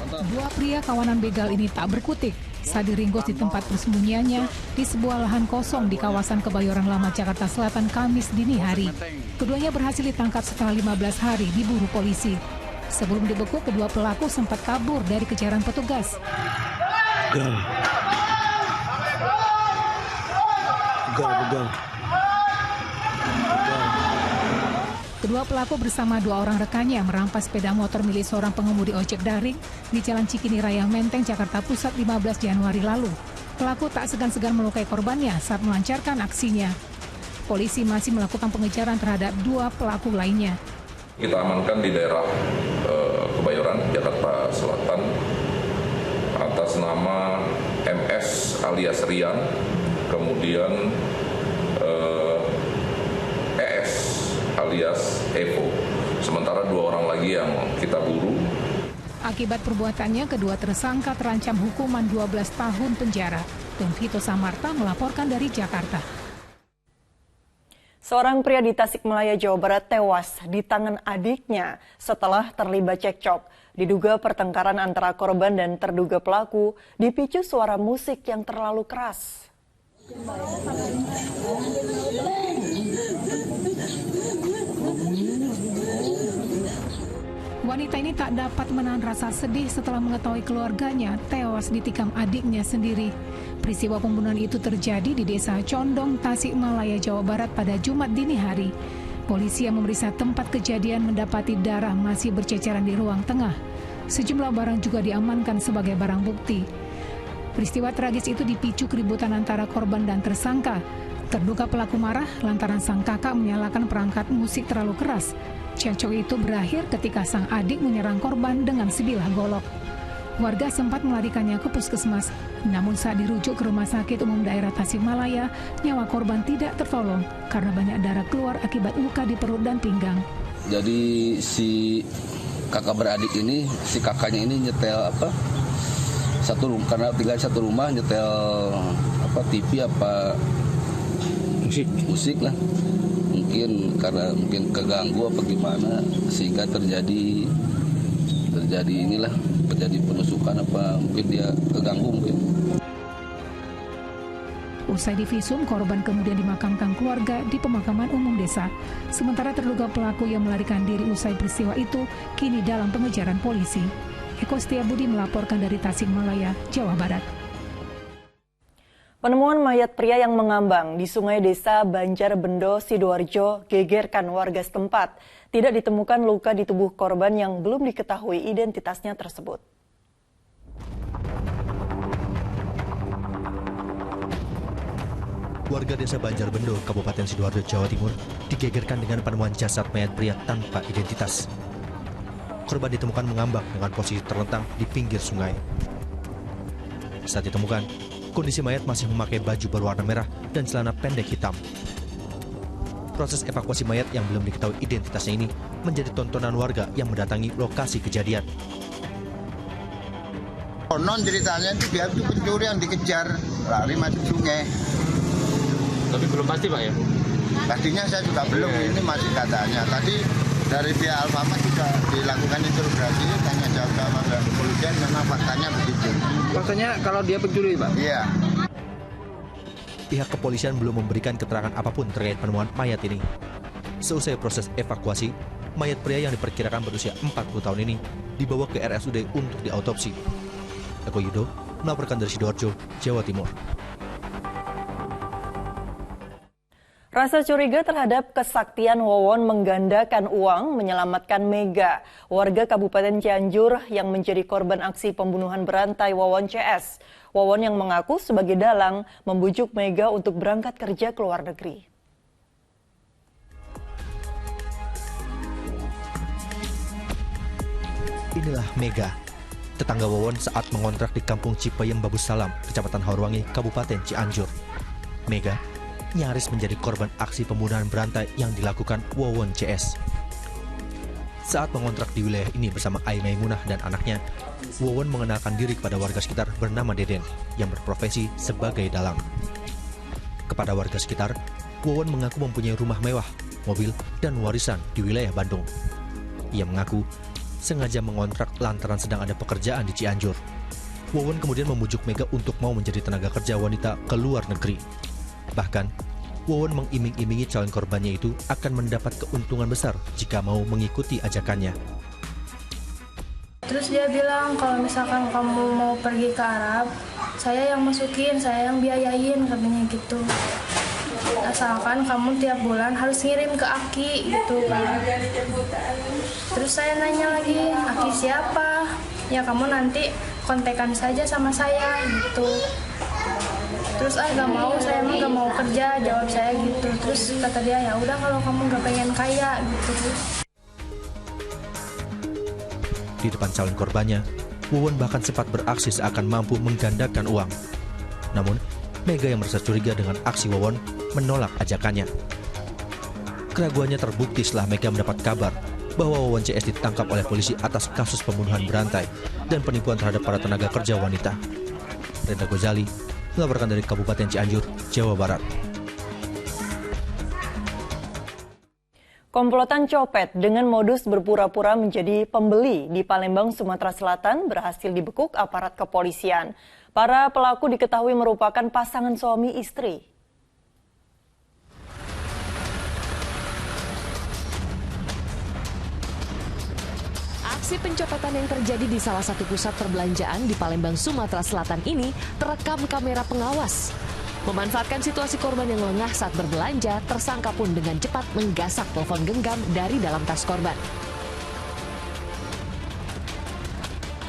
2 pria kawanan begal ini tak berkutik saat diringkus di tempat persembunyiannya di sebuah lahan kosong di kawasan Kebayoran Lama, Jakarta Selatan, Kamis dini hari. Keduanya berhasil ditangkap setelah 15 hari diburu polisi. Sebelum dibekuk, kedua pelaku sempat kabur dari kejaran petugas. Begal. Kedua pelaku bersama 2 orang rekannya merampas sepeda motor milik seorang pengemudi ojek daring di Jalan Cikini Raya, Menteng, Jakarta Pusat 15 Januari lalu. Pelaku tak segan-segan melukai korbannya saat melancarkan aksinya. Polisi masih melakukan pengejaran terhadap 2 pelaku lainnya. Kita amankan di daerah Kebayoran, Jakarta Selatan atas nama MS alias Rian, kemudian ES alias Evo. Sementara 2 orang lagi yang kita buru. Akibat perbuatannya, kedua tersangka terancam hukuman 12 tahun penjara. Don Vito Samarta melaporkan dari Jakarta. Seorang pria di Tasikmalaya, Jawa Barat tewas di tangan adiknya setelah terlibat cekcok. Diduga pertengkaran antara korban dan terduga pelaku dipicu suara musik yang terlalu keras. Wanita ini tak dapat menahan rasa sedih setelah mengetahui keluarganya tewas ditikam adiknya sendiri. Peristiwa pembunuhan itu terjadi di Desa Condong, Tasikmalaya, Jawa Barat pada Jumat dini hari. Polisi yang memeriksa tempat kejadian mendapati darah masih berceceran di ruang tengah. Sejumlah barang juga diamankan sebagai barang bukti. Peristiwa tragis itu dipicu keributan antara korban dan tersangka. Terduga pelaku marah lantaran sang kakak menyalakan perangkat musik terlalu keras. Cekcok itu berakhir ketika sang adik menyerang korban dengan sebilah golok. Warga sempat melarikannya ke puskesmas, namun saat dirujuk ke Rumah Sakit Umum Daerah Tasikmalaya, nyawa korban tidak tertolong karena banyak darah keluar akibat luka di perut dan pinggang. Jadi si kakak beradik ini, si kakaknya ini nyetel karena tinggal satu rumah, nyetel TV musik lah, mungkin keganggu apa gimana sehingga terjadi penusukan apa mungkin dia keganggu mungkin. Usai divisum, korban kemudian dimakamkan keluarga di pemakaman umum desa. Sementara terduga pelaku yang melarikan diri usai peristiwa itu kini dalam pengejaran polisi. Eko Setiabudi melaporkan dari Tasikmalaya, Jawa Barat. Penemuan mayat pria yang mengambang di sungai desa Banjarbendo, Sidoarjo gegerkan warga setempat. Tidak ditemukan luka di tubuh korban yang belum diketahui identitasnya tersebut. Warga desa Banjarbendo, Kabupaten Sidoarjo, Jawa Timur, digegerkan dengan penemuan jasad mayat pria tanpa identitas. Korban ditemukan mengambang dengan posisi terlentang di pinggir sungai. Saat ditemukan, kondisi mayat masih memakai baju berwarna merah dan celana pendek hitam. Proses evakuasi mayat yang belum diketahui identitasnya ini menjadi tontonan warga yang mendatangi lokasi kejadian. Konon ceritanya itu dia itu pencuri yang dikejar, lari masuk sungai. Tapi belum pasti Pak ya? Pastinya saya juga belum, ini masih katanya. Tadi dari pihak Alfamart juga dilakukan interogasi, tanya jawab sama kepolisian, memang faktanya begitu. Faktanya kalau dia pencuri Pak? Iya. Pihak kepolisian belum memberikan keterangan apapun terkait penemuan mayat ini. Seusai proses evakuasi, mayat pria yang diperkirakan berusia 40 tahun ini dibawa ke RSUD untuk diautopsi. Eko Yudo melaporkan dari Sidoarjo, Jawa Timur. Rasa curiga terhadap kesaktian Wawon menggandakan uang menyelamatkan Mega, warga Kabupaten Cianjur yang menjadi korban aksi pembunuhan berantai Wawon CS. Wawon yang mengaku sebagai dalang membujuk Mega untuk berangkat kerja ke luar negeri. Inilah Mega, tetangga Wawon saat mengontrak di Kampung Cipayem Babus Salam, Kecamatan Haurwangi, Kabupaten Cianjur. Mega nyaris menjadi korban aksi pembunuhan berantai yang dilakukan Wawon CS. Saat mengontrak di wilayah ini bersama Ai Maimunah dan anaknya, Wawon mengenalkan diri kepada warga sekitar bernama Deden yang berprofesi sebagai dalang. Kepada warga sekitar, Wawon mengaku mempunyai rumah mewah, mobil, dan warisan di wilayah Bandung. Ia mengaku sengaja mengontrak lantaran sedang ada pekerjaan di Cianjur. Wawon kemudian membujuk Mega untuk mau menjadi tenaga kerja wanita ke luar negeri. Bahkan, Wawon mengiming-imingi calon korbannya itu akan mendapat keuntungan besar jika mau mengikuti ajakannya. Terus dia bilang kalau misalkan kamu mau pergi ke Arab, saya yang masukin, saya yang biayain, katanya gitu. Asalkan kamu tiap bulan harus ngirim ke Aki gitu kan. Terus saya nanya lagi, Aki siapa? Ya kamu nanti kontekan saja sama saya gitu. Terus gak mau, saya emang gak mau kerja, jawab saya gitu. Terus kata dia, ya udah kalau kamu gak pengen kaya gitu. Di depan calon korbannya, Wawon bahkan sempat beraksi seakan mampu menggandakan uang. Namun, Mega yang merasa curiga dengan aksi Wawon menolak ajakannya. Keraguannya terbukti setelah Mega mendapat kabar bahwa Wawon CS ditangkap oleh polisi atas kasus pembunuhan berantai dan penipuan terhadap para tenaga kerja wanita. Renda Gozali melaporkan dari Kabupaten Cianjur, Jawa Barat. Komplotan copet dengan modus berpura-pura menjadi pembeli di Palembang, Sumatera Selatan berhasil dibekuk aparat kepolisian. Para pelaku diketahui merupakan pasangan suami istri. Aksi pencopetan yang terjadi di salah satu pusat perbelanjaan di Palembang, Sumatera Selatan ini terekam kamera pengawas. Memanfaatkan situasi korban yang lengah saat berbelanja, tersangka pun dengan cepat menggasak telepon genggam dari dalam tas korban.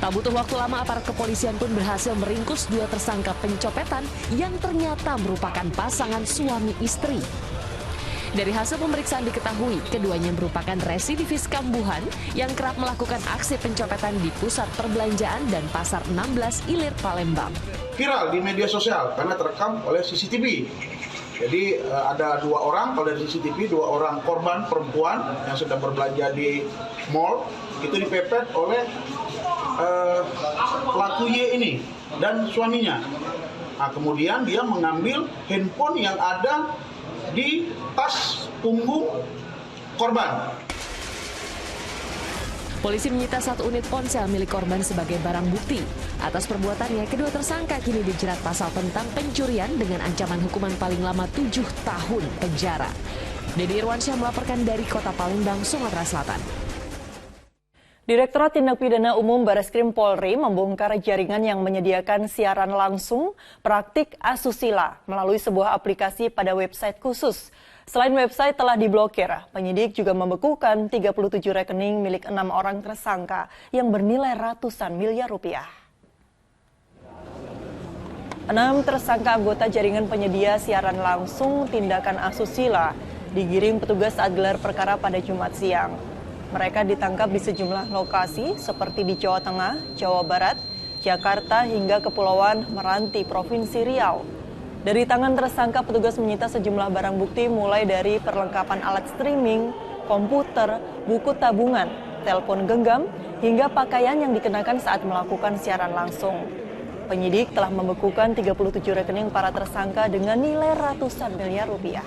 Tak butuh waktu lama, aparat kepolisian pun berhasil meringkus 2 tersangka pencopetan yang ternyata merupakan pasangan suami istri. Dari hasil pemeriksaan diketahui keduanya merupakan residivis kambuhan yang kerap melakukan aksi pencopetan di pusat perbelanjaan dan pasar 16 Ilir Palembang. Viral di media sosial karena terekam oleh CCTV. Jadi ada 2 orang, kalau dari CCTV 2 orang korban perempuan yang sedang berbelanja di mall itu dipepet oleh pelaku Y ini dan suaminya. Nah, kemudian dia mengambil handphone yang ada di tas punggung korban. Polisi menyita 1 unit ponsel milik korban sebagai barang bukti. Atas perbuatannya, kedua tersangka kini dijerat pasal tentang pencurian dengan ancaman hukuman paling lama 7 tahun penjara. Dedi Irwansyah melaporkan dari Kota Palembang, Sumatera Selatan. Direktorat Tindak Pidana Umum Bareskrim Polri membongkar jaringan yang menyediakan siaran langsung praktik asusila melalui sebuah aplikasi pada website khusus. Selain website telah diblokir, penyidik juga membekukan 37 rekening milik 6 orang tersangka yang bernilai ratusan miliar rupiah. 6 tersangka anggota jaringan penyedia siaran langsung tindakan asusila digiring petugas saat gelar perkara pada Jumat siang. Mereka ditangkap di sejumlah lokasi seperti di Jawa Tengah, Jawa Barat, Jakarta hingga Kepulauan Meranti, Provinsi Riau. Dari tangan tersangka, petugas menyita sejumlah barang bukti mulai dari perlengkapan alat streaming, komputer, buku tabungan, telepon genggam, hingga pakaian yang dikenakan saat melakukan siaran langsung. Penyidik telah membekukan 37 rekening para tersangka dengan nilai ratusan miliar rupiah.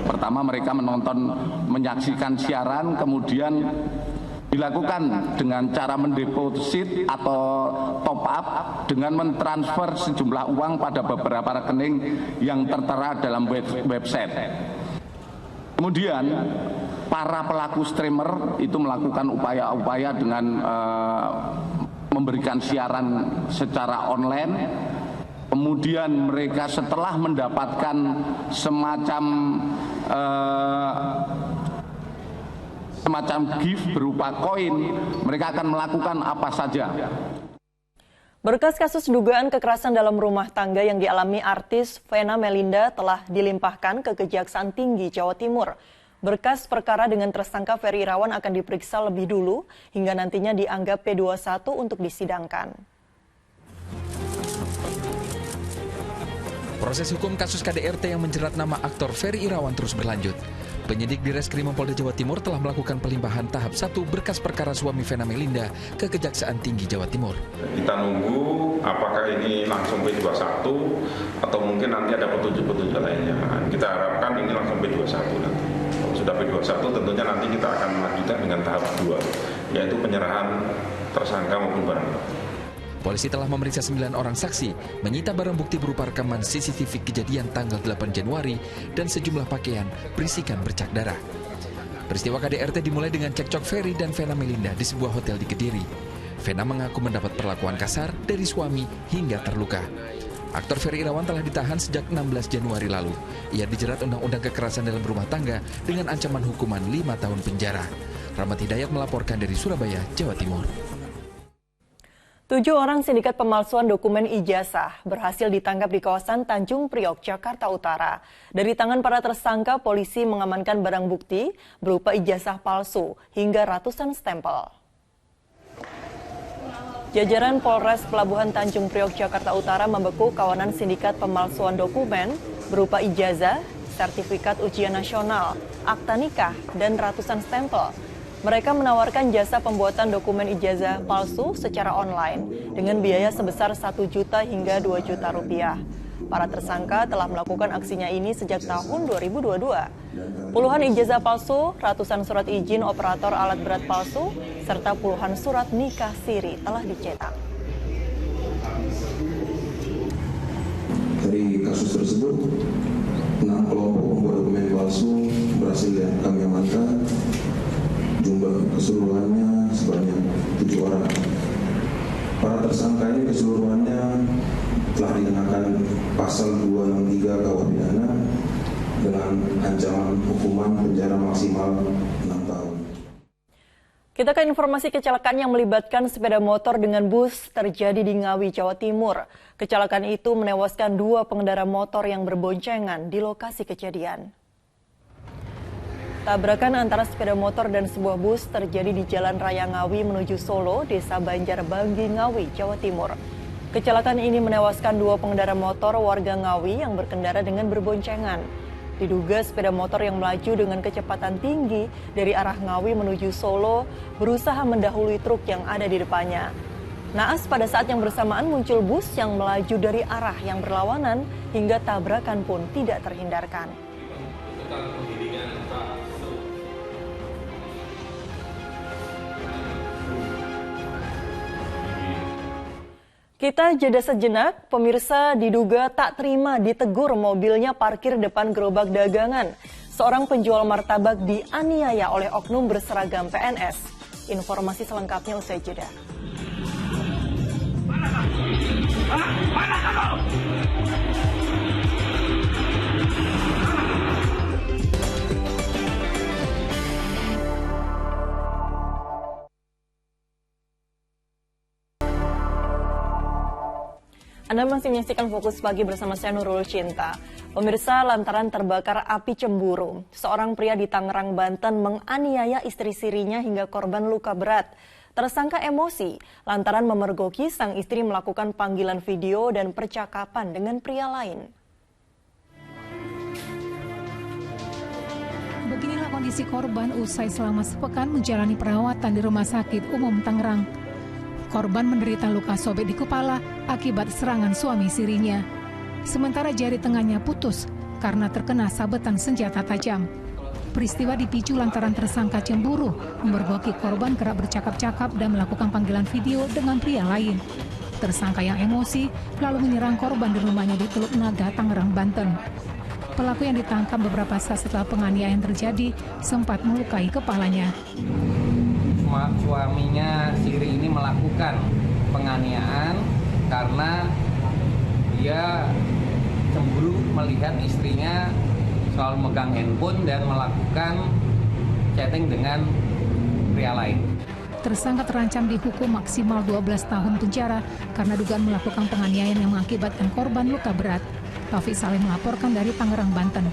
Pertama mereka menyaksikan siaran, kemudian dilakukan dengan cara mendeposit atau top up dengan mentransfer sejumlah uang pada beberapa rekening yang tertera dalam website. Kemudian para pelaku streamer itu melakukan upaya-upaya dengan memberikan siaran secara online. Kemudian mereka setelah mendapatkan semacam gift berupa koin, mereka akan melakukan apa saja. Berkas kasus dugaan kekerasan dalam rumah tangga yang dialami artis Vena Melinda telah dilimpahkan ke Kejaksaan Tinggi Jawa Timur. Berkas perkara dengan tersangka Ferry Irawan akan diperiksa lebih dulu hingga nantinya dianggap P21 untuk disidangkan. Proses hukum kasus KDRT yang menjerat nama aktor Ferry Irawan terus berlanjut. Penyidik di Reskrim Polda Jawa Timur telah melakukan pelimpahan tahap 1 berkas perkara suami Vena Melinda ke Kejaksaan Tinggi Jawa Timur. Kita nunggu apakah ini langsung P21 atau mungkin nanti ada petunjuk-petunjuk lainnya. Kita harapkan ini langsung P21 nanti. Kalau sudah P21 tentunya nanti kita akan melanjutkan dengan tahap 2, yaitu penyerahan tersangka maupun barang. Polisi telah memeriksa 9 orang saksi, menyita barang bukti berupa rekaman CCTV kejadian tanggal 8 Januari dan sejumlah pakaian berisikan bercak darah. Peristiwa KDRT dimulai dengan cekcok Ferry dan Vena Melinda di sebuah hotel di Kediri. Vena mengaku mendapat perlakuan kasar dari suami hingga terluka. Aktor Ferry Irawan telah ditahan sejak 16 Januari lalu. Ia dijerat Undang-Undang Kekerasan dalam Rumah Tangga dengan ancaman hukuman 5 tahun penjara. Rahmat Hidayat melaporkan dari Surabaya, Jawa Timur. 7 orang sindikat pemalsuan dokumen ijazah berhasil ditangkap di kawasan Tanjung Priok, Jakarta Utara. Dari tangan para tersangka, polisi mengamankan barang bukti berupa ijazah palsu hingga ratusan stempel. Jajaran Polres Pelabuhan Tanjung Priok, Jakarta Utara membeku kawanan sindikat pemalsuan dokumen berupa ijazah, sertifikat ujian nasional, akta nikah, dan ratusan stempel. Mereka menawarkan jasa pembuatan dokumen ijazah palsu secara online dengan biaya sebesar 1 juta hingga 2 juta rupiah. Para tersangka telah melakukan aksinya ini sejak tahun 2022. Puluhan ijazah palsu, ratusan surat izin operator alat berat palsu, serta puluhan surat nikah siri telah dicetak. Dari kasus tersebut, 6 kelompok pembuat dokumen palsu berhasil kami amankan. Jumlah keseluruhannya sebanyak 7 orang. Para tersangka ini keseluruhannya telah dikenakan pasal 263 KUH pidana dengan ancaman hukuman penjara maksimal 6 tahun. Kita ke informasi kecelakaan yang melibatkan sepeda motor dengan bus terjadi di Ngawi, Jawa Timur. Kecelakaan itu menewaskan 2 pengendara motor yang berboncengan di lokasi kejadian. Tabrakan antara sepeda motor dan sebuah bus terjadi di Jalan Raya Ngawi menuju Solo, Desa Banjarbanggi, Ngawi, Jawa Timur. Kecelakaan ini menewaskan 2 pengendara motor warga Ngawi yang berkendara dengan berboncengan. Diduga sepeda motor yang melaju dengan kecepatan tinggi dari arah Ngawi menuju Solo berusaha mendahului truk yang ada di depannya. Naas pada saat yang bersamaan muncul bus yang melaju dari arah yang berlawanan hingga tabrakan pun tidak terhindarkan. Kita jeda sejenak, pemirsa diduga tak terima ditegur mobilnya parkir depan gerobak dagangan. Seorang penjual martabak dianiaya oleh oknum berseragam PNS. Informasi selengkapnya usai jeda. Anda masih menyaksikan Fokus Pagi bersama saya Nurul Cinta. Pemirsa, lantaran terbakar api cemburu, seorang pria di Tangerang, Banten menganiaya istri sirinya hingga korban luka berat. Tersangka emosi lantaran memergoki sang istri melakukan panggilan video dan percakapan dengan pria lain. Beginilah kondisi korban usai selama sepekan menjalani perawatan di Rumah Sakit Umum Tangerang. Korban menderita luka sobek di kepala akibat serangan suami sirinya. Sementara jari tengahnya putus karena terkena sabetan senjata tajam. Peristiwa dipicu lantaran tersangka cemburu, memergoki korban kerap bercakap-cakap dan melakukan panggilan video dengan pria lain. Tersangka yang emosi lalu menyerang korban di rumahnya di Teluk Naga, Tangerang, Banten. Pelaku yang ditangkap beberapa saat setelah penganiayaan terjadi sempat melukai kepalanya. Suaminya Siri ini melakukan penganiayaan karena dia cemburu melihat istrinya selalu megang handphone dan melakukan chatting dengan pria lain. Tersangka terancam dihukum maksimal 12 tahun penjara karena dugaan melakukan penganiayaan yang mengakibatkan korban luka berat. Taufik Saleh melaporkan dari Tangerang, Banten.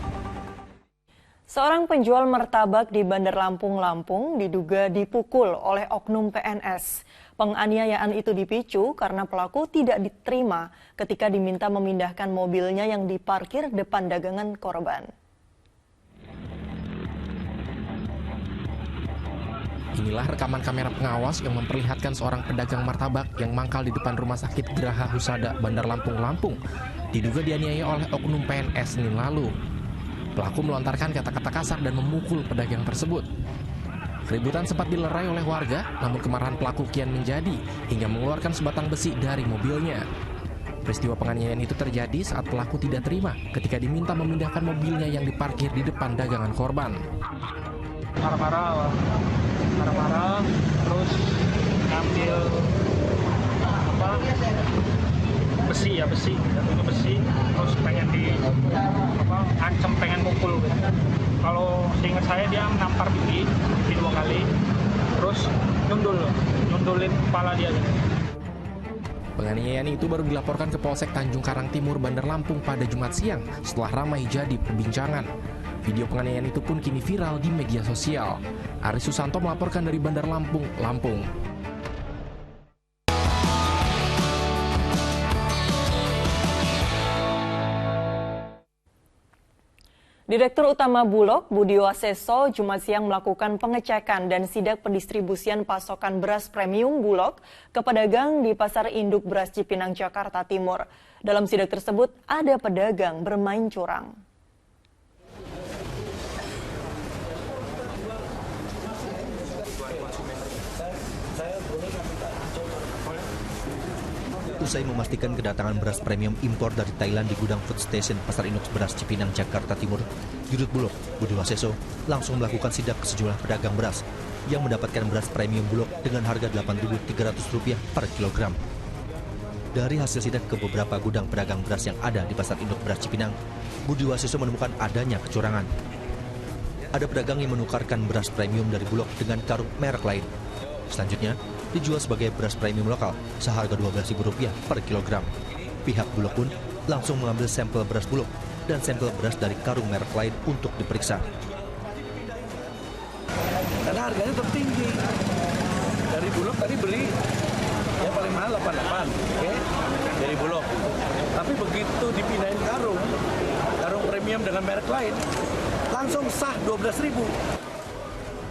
Seorang penjual martabak di Bandar Lampung, Lampung diduga dipukul oleh oknum PNS. Penganiayaan itu dipicu karena pelaku tidak diterima ketika diminta memindahkan mobilnya yang diparkir depan dagangan korban. Inilah rekaman kamera pengawas yang memperlihatkan seorang pedagang martabak yang mangkal di depan Rumah Sakit Geraha Husada, Bandar Lampung, Lampung. Diduga dianiaya oleh oknum PNS Senin lalu. Pelaku melontarkan kata-kata kasar dan memukul pedagang tersebut. Keributan sempat dilerai oleh warga, namun kemarahan pelaku kian menjadi hingga mengeluarkan sebatang besi dari mobilnya. Peristiwa penganiayaan itu terjadi saat pelaku tidak terima ketika diminta memindahkan mobilnya yang diparkir di depan dagangan korban. Marah-marah, terus ngambil besi, terus pengen ancam pengen mukul gitu. Kalau seingat saya dia menampar pipi 2 kali, terus nundulin kepala dia gitu. Penganiayaan itu baru dilaporkan ke Polsek Tanjung Karang Timur, Bandar Lampung pada Jumat siang setelah ramai jadi perbincangan. Video penganiayaan itu pun kini viral di media sosial. Aris Susanto melaporkan dari Bandar Lampung, Lampung. Direktur Utama Bulog, Budi Waseso, Jumat siang melakukan pengecekan dan sidak pendistribusian pasokan beras premium Bulog ke pedagang di Pasar Induk Beras Cipinang, Jakarta Timur. Dalam sidak tersebut, ada pedagang bermain curang. Usai memastikan kedatangan beras premium impor dari Thailand di gudang food station Pasar Induk Beras Cipinang, Jakarta Timur, Dirut Bulog, Budi Waseso, langsung melakukan sidak ke sejumlah pedagang beras yang mendapatkan beras premium Bulog dengan harga Rp8.300 per kilogram. Dari hasil sidak ke beberapa gudang pedagang beras yang ada di Pasar Induk Beras Cipinang, Budi Waseso menemukan adanya kecurangan. Ada pedagang yang menukarkan beras premium dari Bulog dengan karung merek lain. Selanjutnya, dijual sebagai beras premium lokal seharga Rp12.000 per kilogram. Pihak Bulog pun langsung mengambil sampel beras Bulog dan sampel beras dari karung merek lain untuk diperiksa. Karena harganya tertinggi. Dari Bulog tadi beli yang paling mahal 88, oke? Dari Bulog. Tapi begitu dipindahin karung premium dengan merek lain, langsung sah 12.000.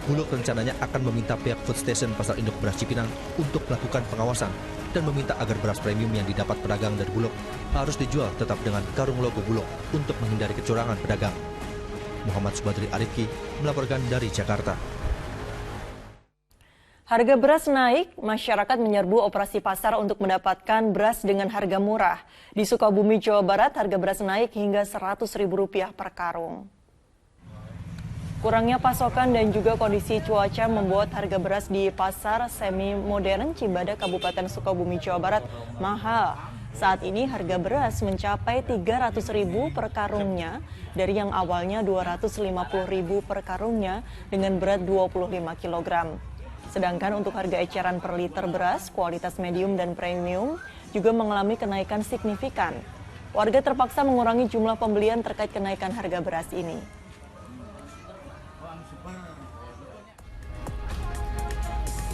Bulog rencananya akan meminta pihak Food Station Pasar Induk Beras Cipinang untuk melakukan pengawasan dan meminta agar beras premium yang didapat pedagang dari Bulog harus dijual tetap dengan karung logo Bulog untuk menghindari kecurangan pedagang. Muhammad Subadri Arifki melaporkan dari Jakarta. Harga beras naik, masyarakat menyerbu operasi pasar untuk mendapatkan beras dengan harga murah. Di Sukabumi, Jawa Barat, harga beras naik hingga Rp100.000 per karung. Kurangnya pasokan dan juga kondisi cuaca membuat harga beras di pasar semi-modern Cibadak, Kabupaten Sukabumi, Jawa Barat mahal. Saat ini harga beras mencapai Rp300.000 per karungnya dari yang awalnya Rp250.000 per karungnya dengan berat 25 kg. Sedangkan untuk harga eceran per liter beras kualitas medium dan premium juga mengalami kenaikan signifikan. Warga terpaksa mengurangi jumlah pembelian terkait kenaikan harga beras ini.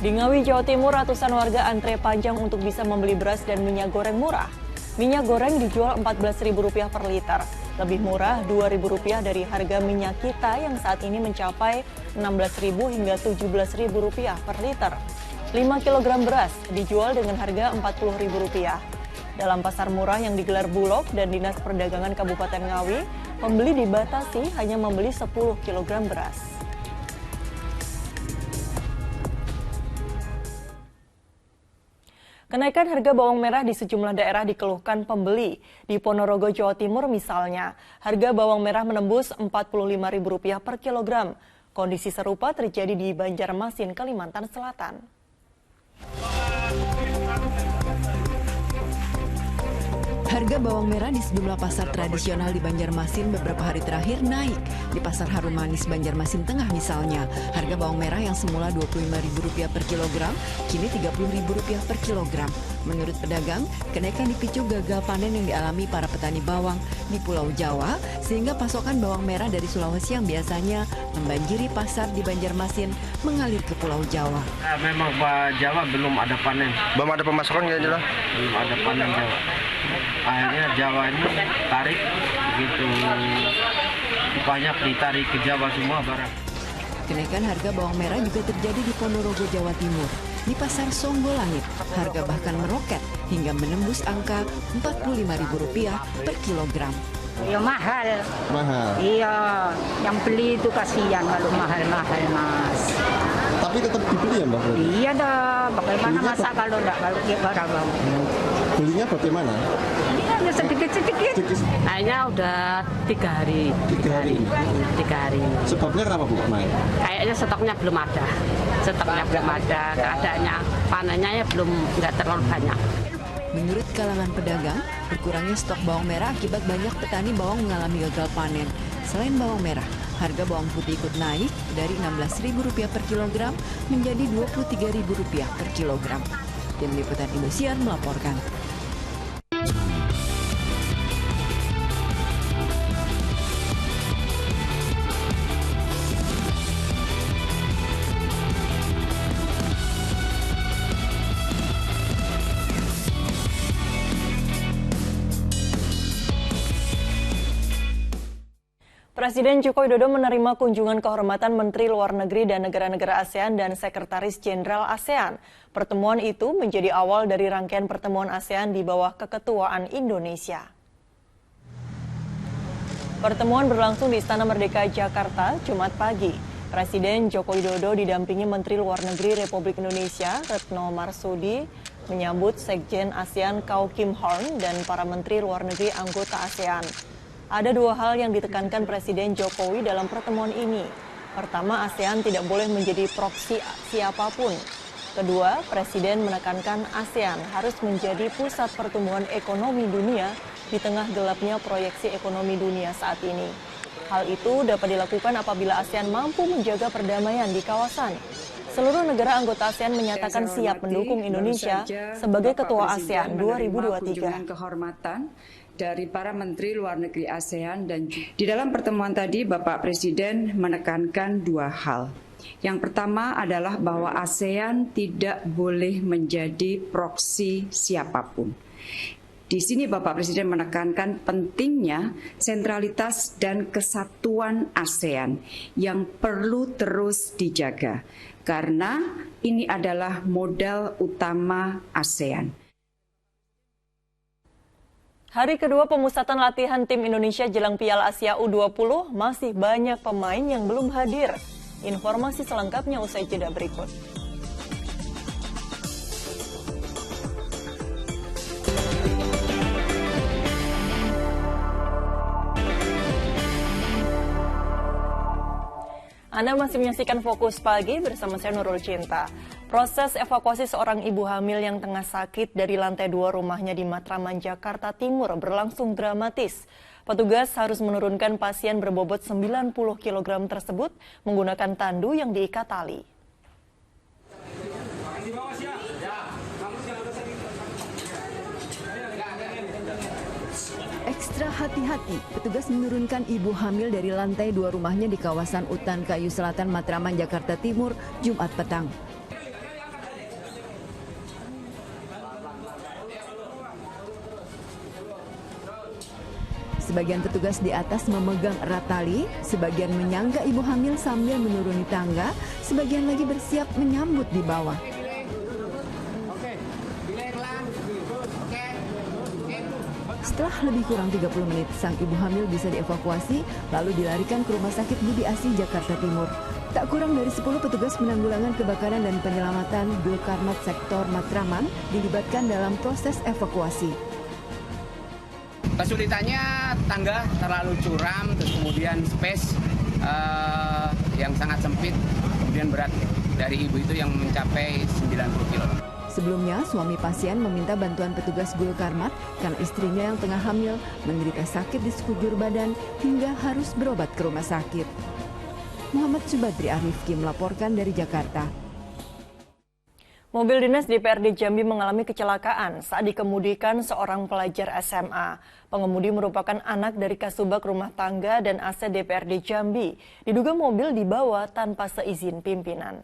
Di Ngawi, Jawa Timur, ratusan warga antre panjang untuk bisa membeli beras dan minyak goreng murah. Minyak goreng dijual Rp14.000 per liter, lebih murah Rp2.000 dari harga minyak kita yang saat ini mencapai Rp16.000 hingga Rp17.000 per liter. 5 kg beras dijual dengan harga Rp40.000. Dalam pasar murah yang digelar Bulog dan Dinas Perdagangan Kabupaten Ngawi, pembeli dibatasi hanya membeli 10 kg beras. Kenaikan harga bawang merah di sejumlah daerah dikeluhkan pembeli. Di Ponorogo, Jawa Timur misalnya, harga bawang merah menembus Rp45.000 per kilogram. Kondisi serupa terjadi di Banjarmasin, Kalimantan Selatan. Harga bawang merah di sejumlah pasar tradisional di Banjarmasin beberapa hari terakhir naik. Di Pasar Harum Manis Banjarmasin Tengah misalnya, harga bawang merah yang semula Rp25.000 per kilogram, kini Rp30.000 per kilogram. Menurut pedagang, kenaikan dipicu gagal panen yang dialami para petani bawang di Pulau Jawa, sehingga pasokan bawang merah dari Sulawesi yang biasanya membanjiri pasar di Banjarmasin mengalir ke Pulau Jawa. Memang Pak Jawa belum ada panen. Belum ada pemasaran ya jelas? Belum ada panen Jawa. Akhirnya Jawa ini tarik begitu banyak ditarik ke Jawa semua barang. Kenaikan harga bawang merah juga terjadi di Ponorogo, Jawa Timur. Di Pasar Songgolangit, harga bahkan meroket hingga menembus angka Rp45.000 per kilogram. Ya mahal. Mahal? Iya, yang beli itu kasihan kalau mahal-mahal Mas. Tapi tetap dibeli ya Mbak? Iya dong, bagaimana masa kalau enggak kalau barang bawang. Belinya bagaimana? Ini hanya sedikit-sedikit. Kayaknya udah 3 hari. 3 hari? 3 hari. Sebabnya kenapa Bu naik? Kayaknya stoknya belum ada. Stoknya belum ada, keadaannya panennya ya belum nggak terlalu banyak. Menurut kalangan pedagang, berkurangnya stok bawang merah akibat banyak petani bawang mengalami gagal panen. Selain bawang merah, harga bawang putih ikut naik dari Rp16.000 per kilogram menjadi Rp23.000 per kilogram. Tim Liputan Indosiar melaporkan. Presiden Joko Widodo menerima kunjungan kehormatan Menteri Luar Negeri dan negara-negara ASEAN dan Sekretaris Jenderal ASEAN. Pertemuan itu menjadi awal dari rangkaian pertemuan ASEAN di bawah keketuaan Indonesia. Pertemuan berlangsung di Istana Merdeka, Jakarta, Jumat pagi. Presiden Joko Widodo didampingi Menteri Luar Negeri Republik Indonesia, Retno Marsudi, menyambut Sekjen ASEAN Kau Kim Horn dan para Menteri Luar Negeri anggota ASEAN. Ada 2 hal yang ditekankan Presiden Jokowi dalam pertemuan ini. Pertama, ASEAN tidak boleh menjadi proksi siapapun. Kedua, Presiden menekankan ASEAN harus menjadi pusat pertumbuhan ekonomi dunia di tengah gelapnya proyeksi ekonomi dunia saat ini. Hal itu dapat dilakukan apabila ASEAN mampu menjaga perdamaian di kawasan. Seluruh negara anggota ASEAN menyatakan siap mendukung Indonesia sebagai Ketua ASEAN 2023. Kehormatan dari para Menteri Luar Negeri ASEAN dan di dalam pertemuan tadi Bapak Presiden menekankan dua hal. Yang pertama adalah bahwa ASEAN tidak boleh menjadi proksi siapapun. Di sini Bapak Presiden menekankan pentingnya sentralitas dan kesatuan ASEAN yang perlu terus dijaga. Karena ini adalah modal utama ASEAN. Hari kedua pemusatan latihan tim Indonesia jelang Piala Asia U20 masih banyak pemain yang belum hadir. Informasi selengkapnya usai jeda berikut. Anda masih menyaksikan Fokus Pagi bersama saya Nurul Cinta. Proses evakuasi seorang ibu hamil yang tengah sakit dari lantai 2 rumahnya di Matraman, Jakarta Timur berlangsung dramatis. Petugas harus menurunkan pasien berbobot 90 kg tersebut menggunakan tandu yang diikat tali. Ekstra hati-hati, petugas menurunkan ibu hamil dari lantai 2 rumahnya di kawasan Utan Kayu Selatan, Matraman, Jakarta Timur, Jumat petang. Sebagian petugas di atas memegang erat tali, sebagian menyangga ibu hamil sambil menuruni tangga, sebagian lagi bersiap menyambut di bawah. Setelah lebih kurang 30 menit, sang ibu hamil bisa dievakuasi, lalu dilarikan ke Rumah Sakit Budi Asih, Jakarta Timur. Tak kurang dari 10 petugas penanggulangan kebakaran dan penyelamatan Gulkarmat Sektor Matraman dilibatkan dalam proses evakuasi. Kesulitannya tangga terlalu curam, terus kemudian space yang sangat sempit, kemudian berat dari ibu itu yang mencapai 90 kg. Sebelumnya, suami pasien meminta bantuan petugas Gulkarmat karena istrinya yang tengah hamil menderita sakit di sekujur badan hingga harus berobat ke rumah sakit. Muhammad Subadri Arifki melaporkan dari Jakarta. Mobil dinas DPRD Jambi mengalami kecelakaan saat dikemudikan seorang pelajar SMA. Pengemudi merupakan anak dari Kasubag Rumah Tangga dan AC DPRD Jambi. Diduga mobil dibawa tanpa seizin pimpinan.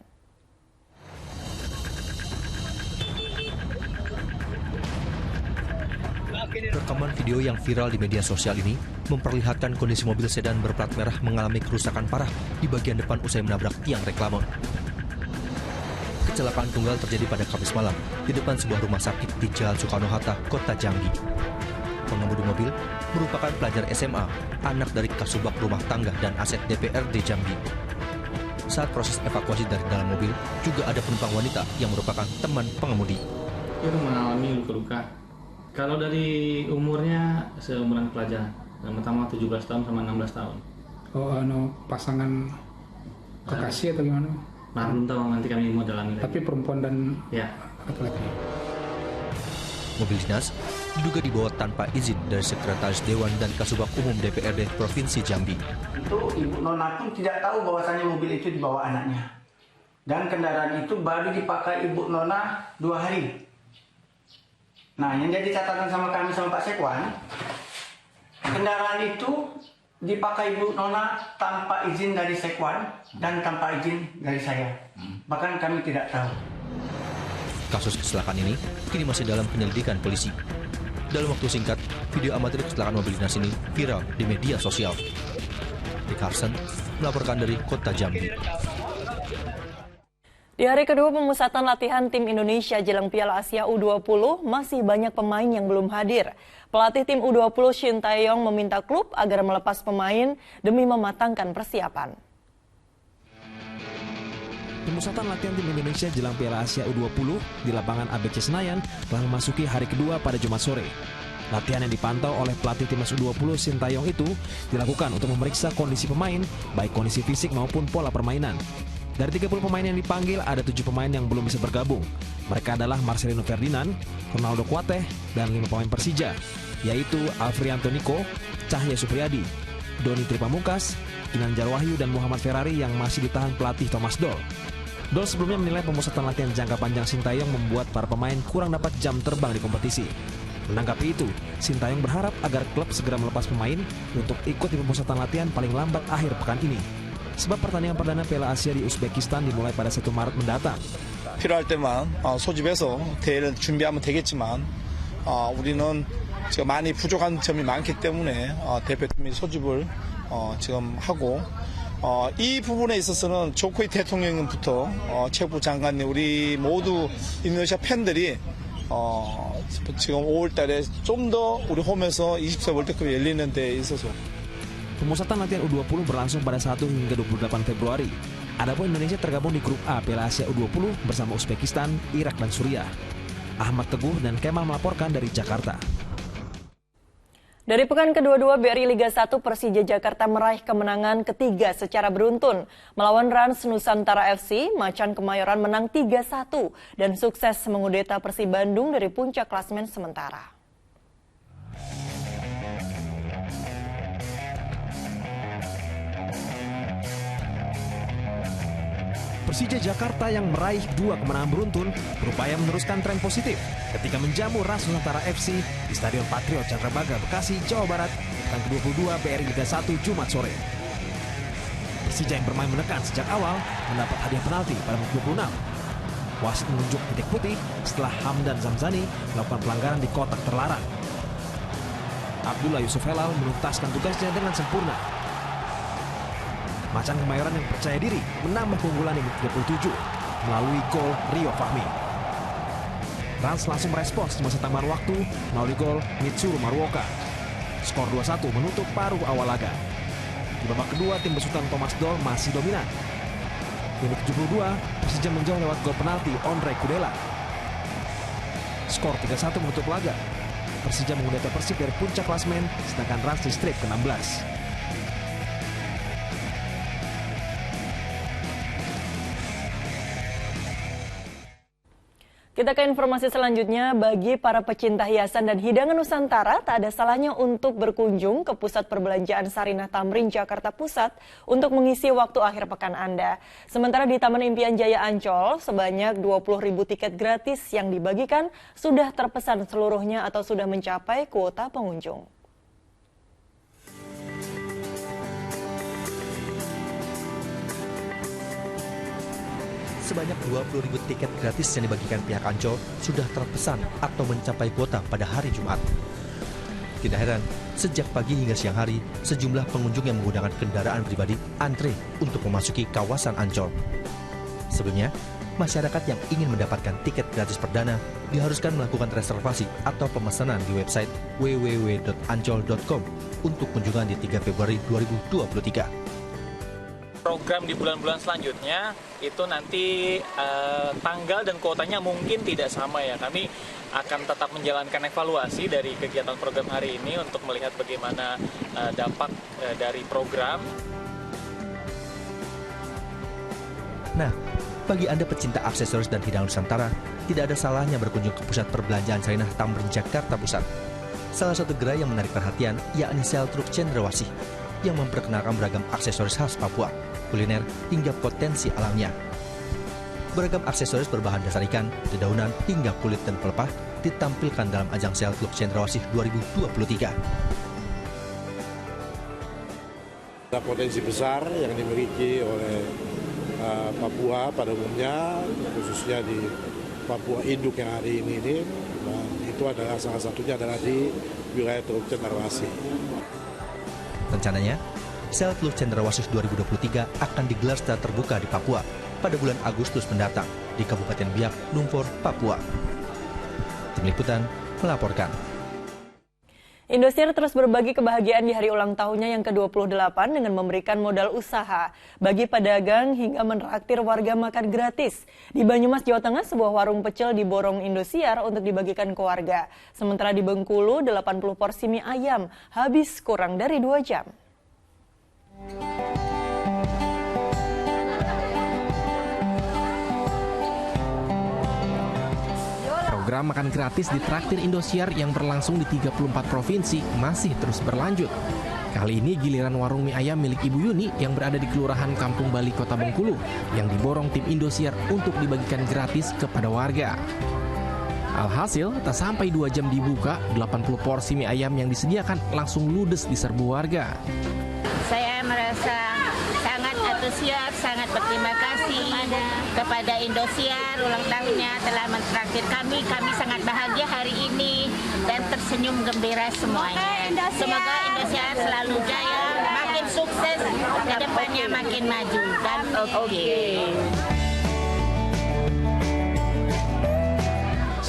Rekaman video yang viral di media sosial ini memperlihatkan kondisi mobil sedan berplat merah mengalami kerusakan parah di bagian depan usai menabrak tiang reklame. Kecelakaan tunggal terjadi pada Kamis malam di depan sebuah rumah sakit di Jalan Soekarno-Hatta, Kota Jambi. Pengemudi mobil merupakan pelajar SMA, anak dari Kasubag Rumah Tangga dan Aset DPRD Jambi. Saat proses evakuasi dari dalam mobil, juga ada penumpang wanita yang merupakan teman pengemudi. Dia mengalami luka-luka. Kalau dari umurnya seumuran pelajar, yang pertama 17 tahun sama 16 tahun. Oh, pasangan kekasih atau gimana? Nah, belum tahu, nanti kami mau dalami lagi. Tapi perempuan dan ya, laki-laki. Mobil dinas diduga dibawa tanpa izin dari Sekretaris Dewan dan Kasubag Umum DPRD Provinsi Jambi. Itu Ibu Nona pun tidak tahu bahwasannya mobil itu dibawa anaknya. Dan kendaraan itu baru dipakai Ibu Nona 2 hari. Nah, yang jadi catatan sama kami sama Pak Sekwan, kendaraan itu dipakai Ibu Nona tanpa izin dari Sekwan dan tanpa izin dari saya. Bahkan kami tidak tahu. Kasus kecelakaan ini kini masih dalam penyelidikan polisi. Dalam waktu singkat, video amatir kecelakaan mobil dinas ini viral di media sosial. Rick Carson melaporkan dari Kota Jambi. Di hari kedua pemusatan latihan tim Indonesia jelang Piala Asia U20, masih banyak pemain yang belum hadir. Pelatih tim U20 Shin Tae-yong meminta klub agar melepas pemain demi mematangkan persiapan. Pemusatan latihan tim Indonesia jelang Piala Asia U20 di lapangan ABC Senayan telah memasuki hari kedua pada Jumat sore. Latihan yang dipantau oleh pelatih timnas U20 Shin Tae-yong itu dilakukan untuk memeriksa kondisi pemain, baik kondisi fisik maupun pola permainan. Dari 30 pemain yang dipanggil, ada 7 pemain yang belum bisa bergabung. Mereka adalah Marcelino Ferdinand, Ronaldo Kuateh, dan 5 pemain Persija, yaitu Alfrianto Niko, Cahya Supriyadi, Doni Tripamungkas, Kinan Jarwahyu, dan Muhammad Ferrari yang masih ditahan pelatih Thomas Doll. Doll sebelumnya menilai pemusatan latihan jangka panjang Sintayong membuat para pemain kurang dapat jam terbang di kompetisi. Menanggapi itu, Sintayong berharap agar klub segera melepas pemain untuk ikut di pemusatan latihan paling lambat akhir pekan ini. Sebab pertandingan perdana Piala Asia di Uzbekistan dimulai pada 1 Maret mendatang. 필요할 때만 소집해서 대회를 준비하면 되겠지만 우리는 지금 많이 부족한 점이 많기 때문에 대표팀이 소집을 지금 하고 이 부분에 있어서는 조코이 대통령부터 체육부 장관님 우리 모두 인도네시아 팬들이 지금 5월달에 좀 더 우리 홈에서 20세 월드컵이 열리는 데 있어서 Pemusatan latihan U20 berlangsung pada 1 hingga 28 Februari. Adapun Indonesia tergabung di grup A Piala Asia U20 bersama Uzbekistan, Irak, dan Suriah. Ahmad Teguh dan Kemal melaporkan dari Jakarta. Dari pekan kedua-dua BRI Liga 1, Persija Jakarta meraih kemenangan ketiga secara beruntun. Melawan Rans Nusantara FC, Macan Kemayoran menang 3-1 dan sukses mengudeta Persib Bandung dari puncak klasemen sementara. Persija Jakarta yang meraih 2 kemenangan beruntun berupaya meneruskan tren positif ketika menjamu Rans Nusantara FC di Stadion Patriot Candrabaga, Bekasi, Jawa Barat, pekan ke-22 BRI Liga 1 Jumat sore. Persija yang bermain menekan sejak awal mendapat hadiah penalti pada menit 26. Wasit menunjuk titik putih setelah Hamdan Zamzani melakukan pelanggaran di kotak terlarang. Abdullah Yusuf Helal menuntaskan tugasnya dengan sempurna. Macan Kemayoran yang percaya diri menambah keunggulan di menit 37 melalui gol Rio Fahmi. Rans langsung merespons di masa tambahan waktu melalui gol Mitsuru Maruoka. Skor 2-1 menutup paruh awal laga. Di babak kedua, tim besutan Thomas Doll masih dominan. Di menit 72, Persija menjauh lewat gol penalti Ondrej Kudela. Skor 3-1 menutup laga. Persija mengudeta Persib dari puncak klasemen, sedangkan Rans di strip ke-16. Kita ke informasi selanjutnya. Bagi para pecinta hiasan dan hidangan Nusantara, tak ada salahnya untuk berkunjung ke Pusat Perbelanjaan Sarinah Tamrin, Jakarta Pusat untuk mengisi waktu akhir pekan Anda. Sementara di Taman Impian Jaya Ancol, sebanyak 20.000 tiket gratis yang dibagikan sudah terpesan seluruhnya atau sudah mencapai kuota pengunjung. Sebanyak 20.000 tiket gratis yang dibagikan pihak Ancol sudah terpesan atau mencapai kuota pada hari Jumat. Tidak heran, sejak pagi hingga siang hari, sejumlah pengunjung yang menggunakan kendaraan pribadi antre untuk memasuki kawasan Ancol. Sebelumnya, masyarakat yang ingin mendapatkan tiket gratis perdana diharuskan melakukan reservasi atau pemesanan di website www.ancol.com untuk kunjungan di 3 Februari 2023. Program di bulan-bulan selanjutnya itu nanti tanggal dan kuotanya mungkin tidak sama ya. Kami akan tetap menjalankan evaluasi dari kegiatan program hari ini untuk melihat bagaimana dampak dari program. Nah, bagi Anda pecinta aksesoris dan hidangan Nusantara, tidak ada salahnya berkunjung ke Pusat Perbelanjaan Sarinah Tamrin, Jakarta Pusat. Salah satu gerai yang menarik perhatian yakni sel truk Cendrawasih yang memperkenalkan beragam aksesoris khas Papua, kuliner, hingga potensi alamnya. Beragam aksesoris berbahan dasar ikan, dedaunan, hingga kulit dan pelepah ditampilkan dalam ajang sel truk Cendrawasih 2023. Ada potensi besar yang dimiliki oleh Papua pada umumnya, khususnya di Papua Induk yang hari ini, dan itu adalah salah satunya adalah di wilayah Teluk Cendrawasih. Rencananya, sel Teluk Cendrawasih 2023 akan digelar secara terbuka di Papua pada bulan Agustus mendatang di Kabupaten Biak, Numfor, Papua. Tim Liputan melaporkan. Indosiar terus berbagi kebahagiaan di hari ulang tahunnya yang ke-28 dengan memberikan modal usaha bagi pedagang hingga menraktir warga makan gratis. Di Banyumas, Jawa Tengah, sebuah warung pecel diborong Indosiar untuk dibagikan ke warga. Sementara di Bengkulu, 80 porsi mie ayam habis kurang dari 2 jam. Program makan gratis di Traktir Indosiar yang berlangsung di 34 provinsi masih terus berlanjut. Kali ini giliran warung mie ayam milik Ibu Yuni yang berada di Kelurahan Kampung Bali, Kota Bengkulu yang diborong tim Indosiar untuk dibagikan gratis kepada warga. Alhasil, tak sampai 2 jam dibuka, 80 porsi mie ayam yang disediakan langsung ludes di serbu warga. Saya merasa sangat antusias, sangat berterima kasih kepada Indosiar ulang tahunnya telah mentraktir kami. Kami sangat bahagia hari ini dan tersenyum gembira semuanya. Semoga Indosiar selalu jaya, makin sukses, ke depannya makin maju. Dan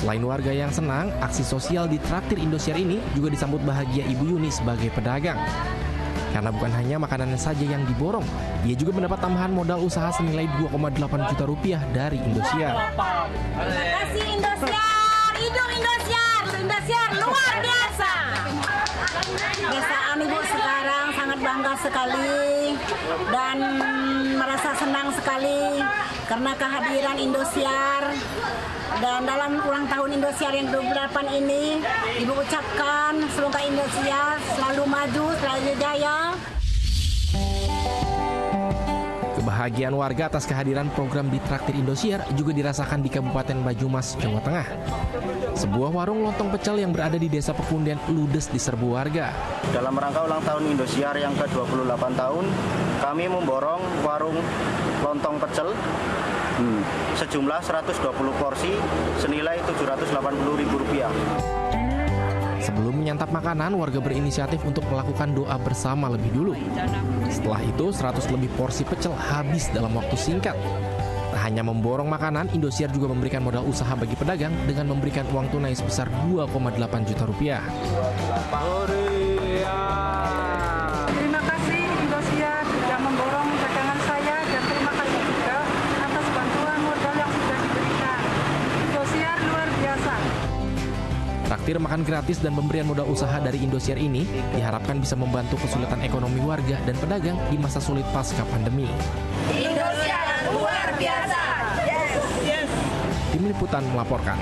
Selain warga yang senang, aksi sosial di traktir Indosiar ini juga disambut bahagia Ibu Yuni sebagai pedagang. Karena bukan hanya makanan saja yang diborong, ia juga mendapat tambahan modal usaha senilai 2,8 juta rupiah dari Indosiar. Terima kasih Indosiar, hidup Indosiar, Indosiar luar biasa. Desaan Ibu sekarang sangat bangga sekali dan merasa senang sekali karena kehadiran Indosiar. Dan dalam ulang tahun Indosiar yang ke-28 ini, Ibu ucapkan semoga Indosiar selalu maju, selalu jaya. Kebahagiaan warga atas kehadiran program di traktir Indosiar juga dirasakan di Kabupaten Banyumas, Jawa Tengah. Sebuah warung lontong pecel yang berada di Desa Pekundian ludes diserbu warga. Dalam rangka ulang tahun Indosiar yang ke-28 tahun, kami memborong warung lontong pecel sejumlah 120 porsi senilai Rp780.000. Sebelum menyantap makanan, warga berinisiatif untuk melakukan doa bersama lebih dulu. Setelah itu, 100 lebih porsi pecel habis dalam waktu singkat. Tak hanya memborong makanan, Indosiar juga memberikan modal usaha bagi pedagang dengan memberikan uang tunai sebesar 2,8 juta rupiah. Terima kasih Indosiar sudah memborong dagangan saya dan terima kasih juga atas bantuan modal yang sudah diberikan. Indosiar luar biasa. Traktir makan gratis dan pemberian modal usaha dari Indosiar ini diharapkan bisa membantu kesulitan ekonomi warga dan pedagang di masa sulit pasca pandemi. Indosiar luar biasa. Yes. Tim Liputan melaporkan.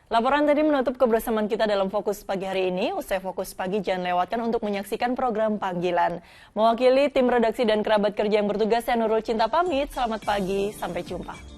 Laporan tadi menutup kebersamaan kita dalam Fokus Pagi hari ini. Usai Fokus Pagi, jangan lewatkan untuk menyaksikan program Panggilan. Mewakili tim redaksi dan kerabat kerja yang bertugas, saya Nurul Cinta pamit. Selamat pagi, sampai jumpa.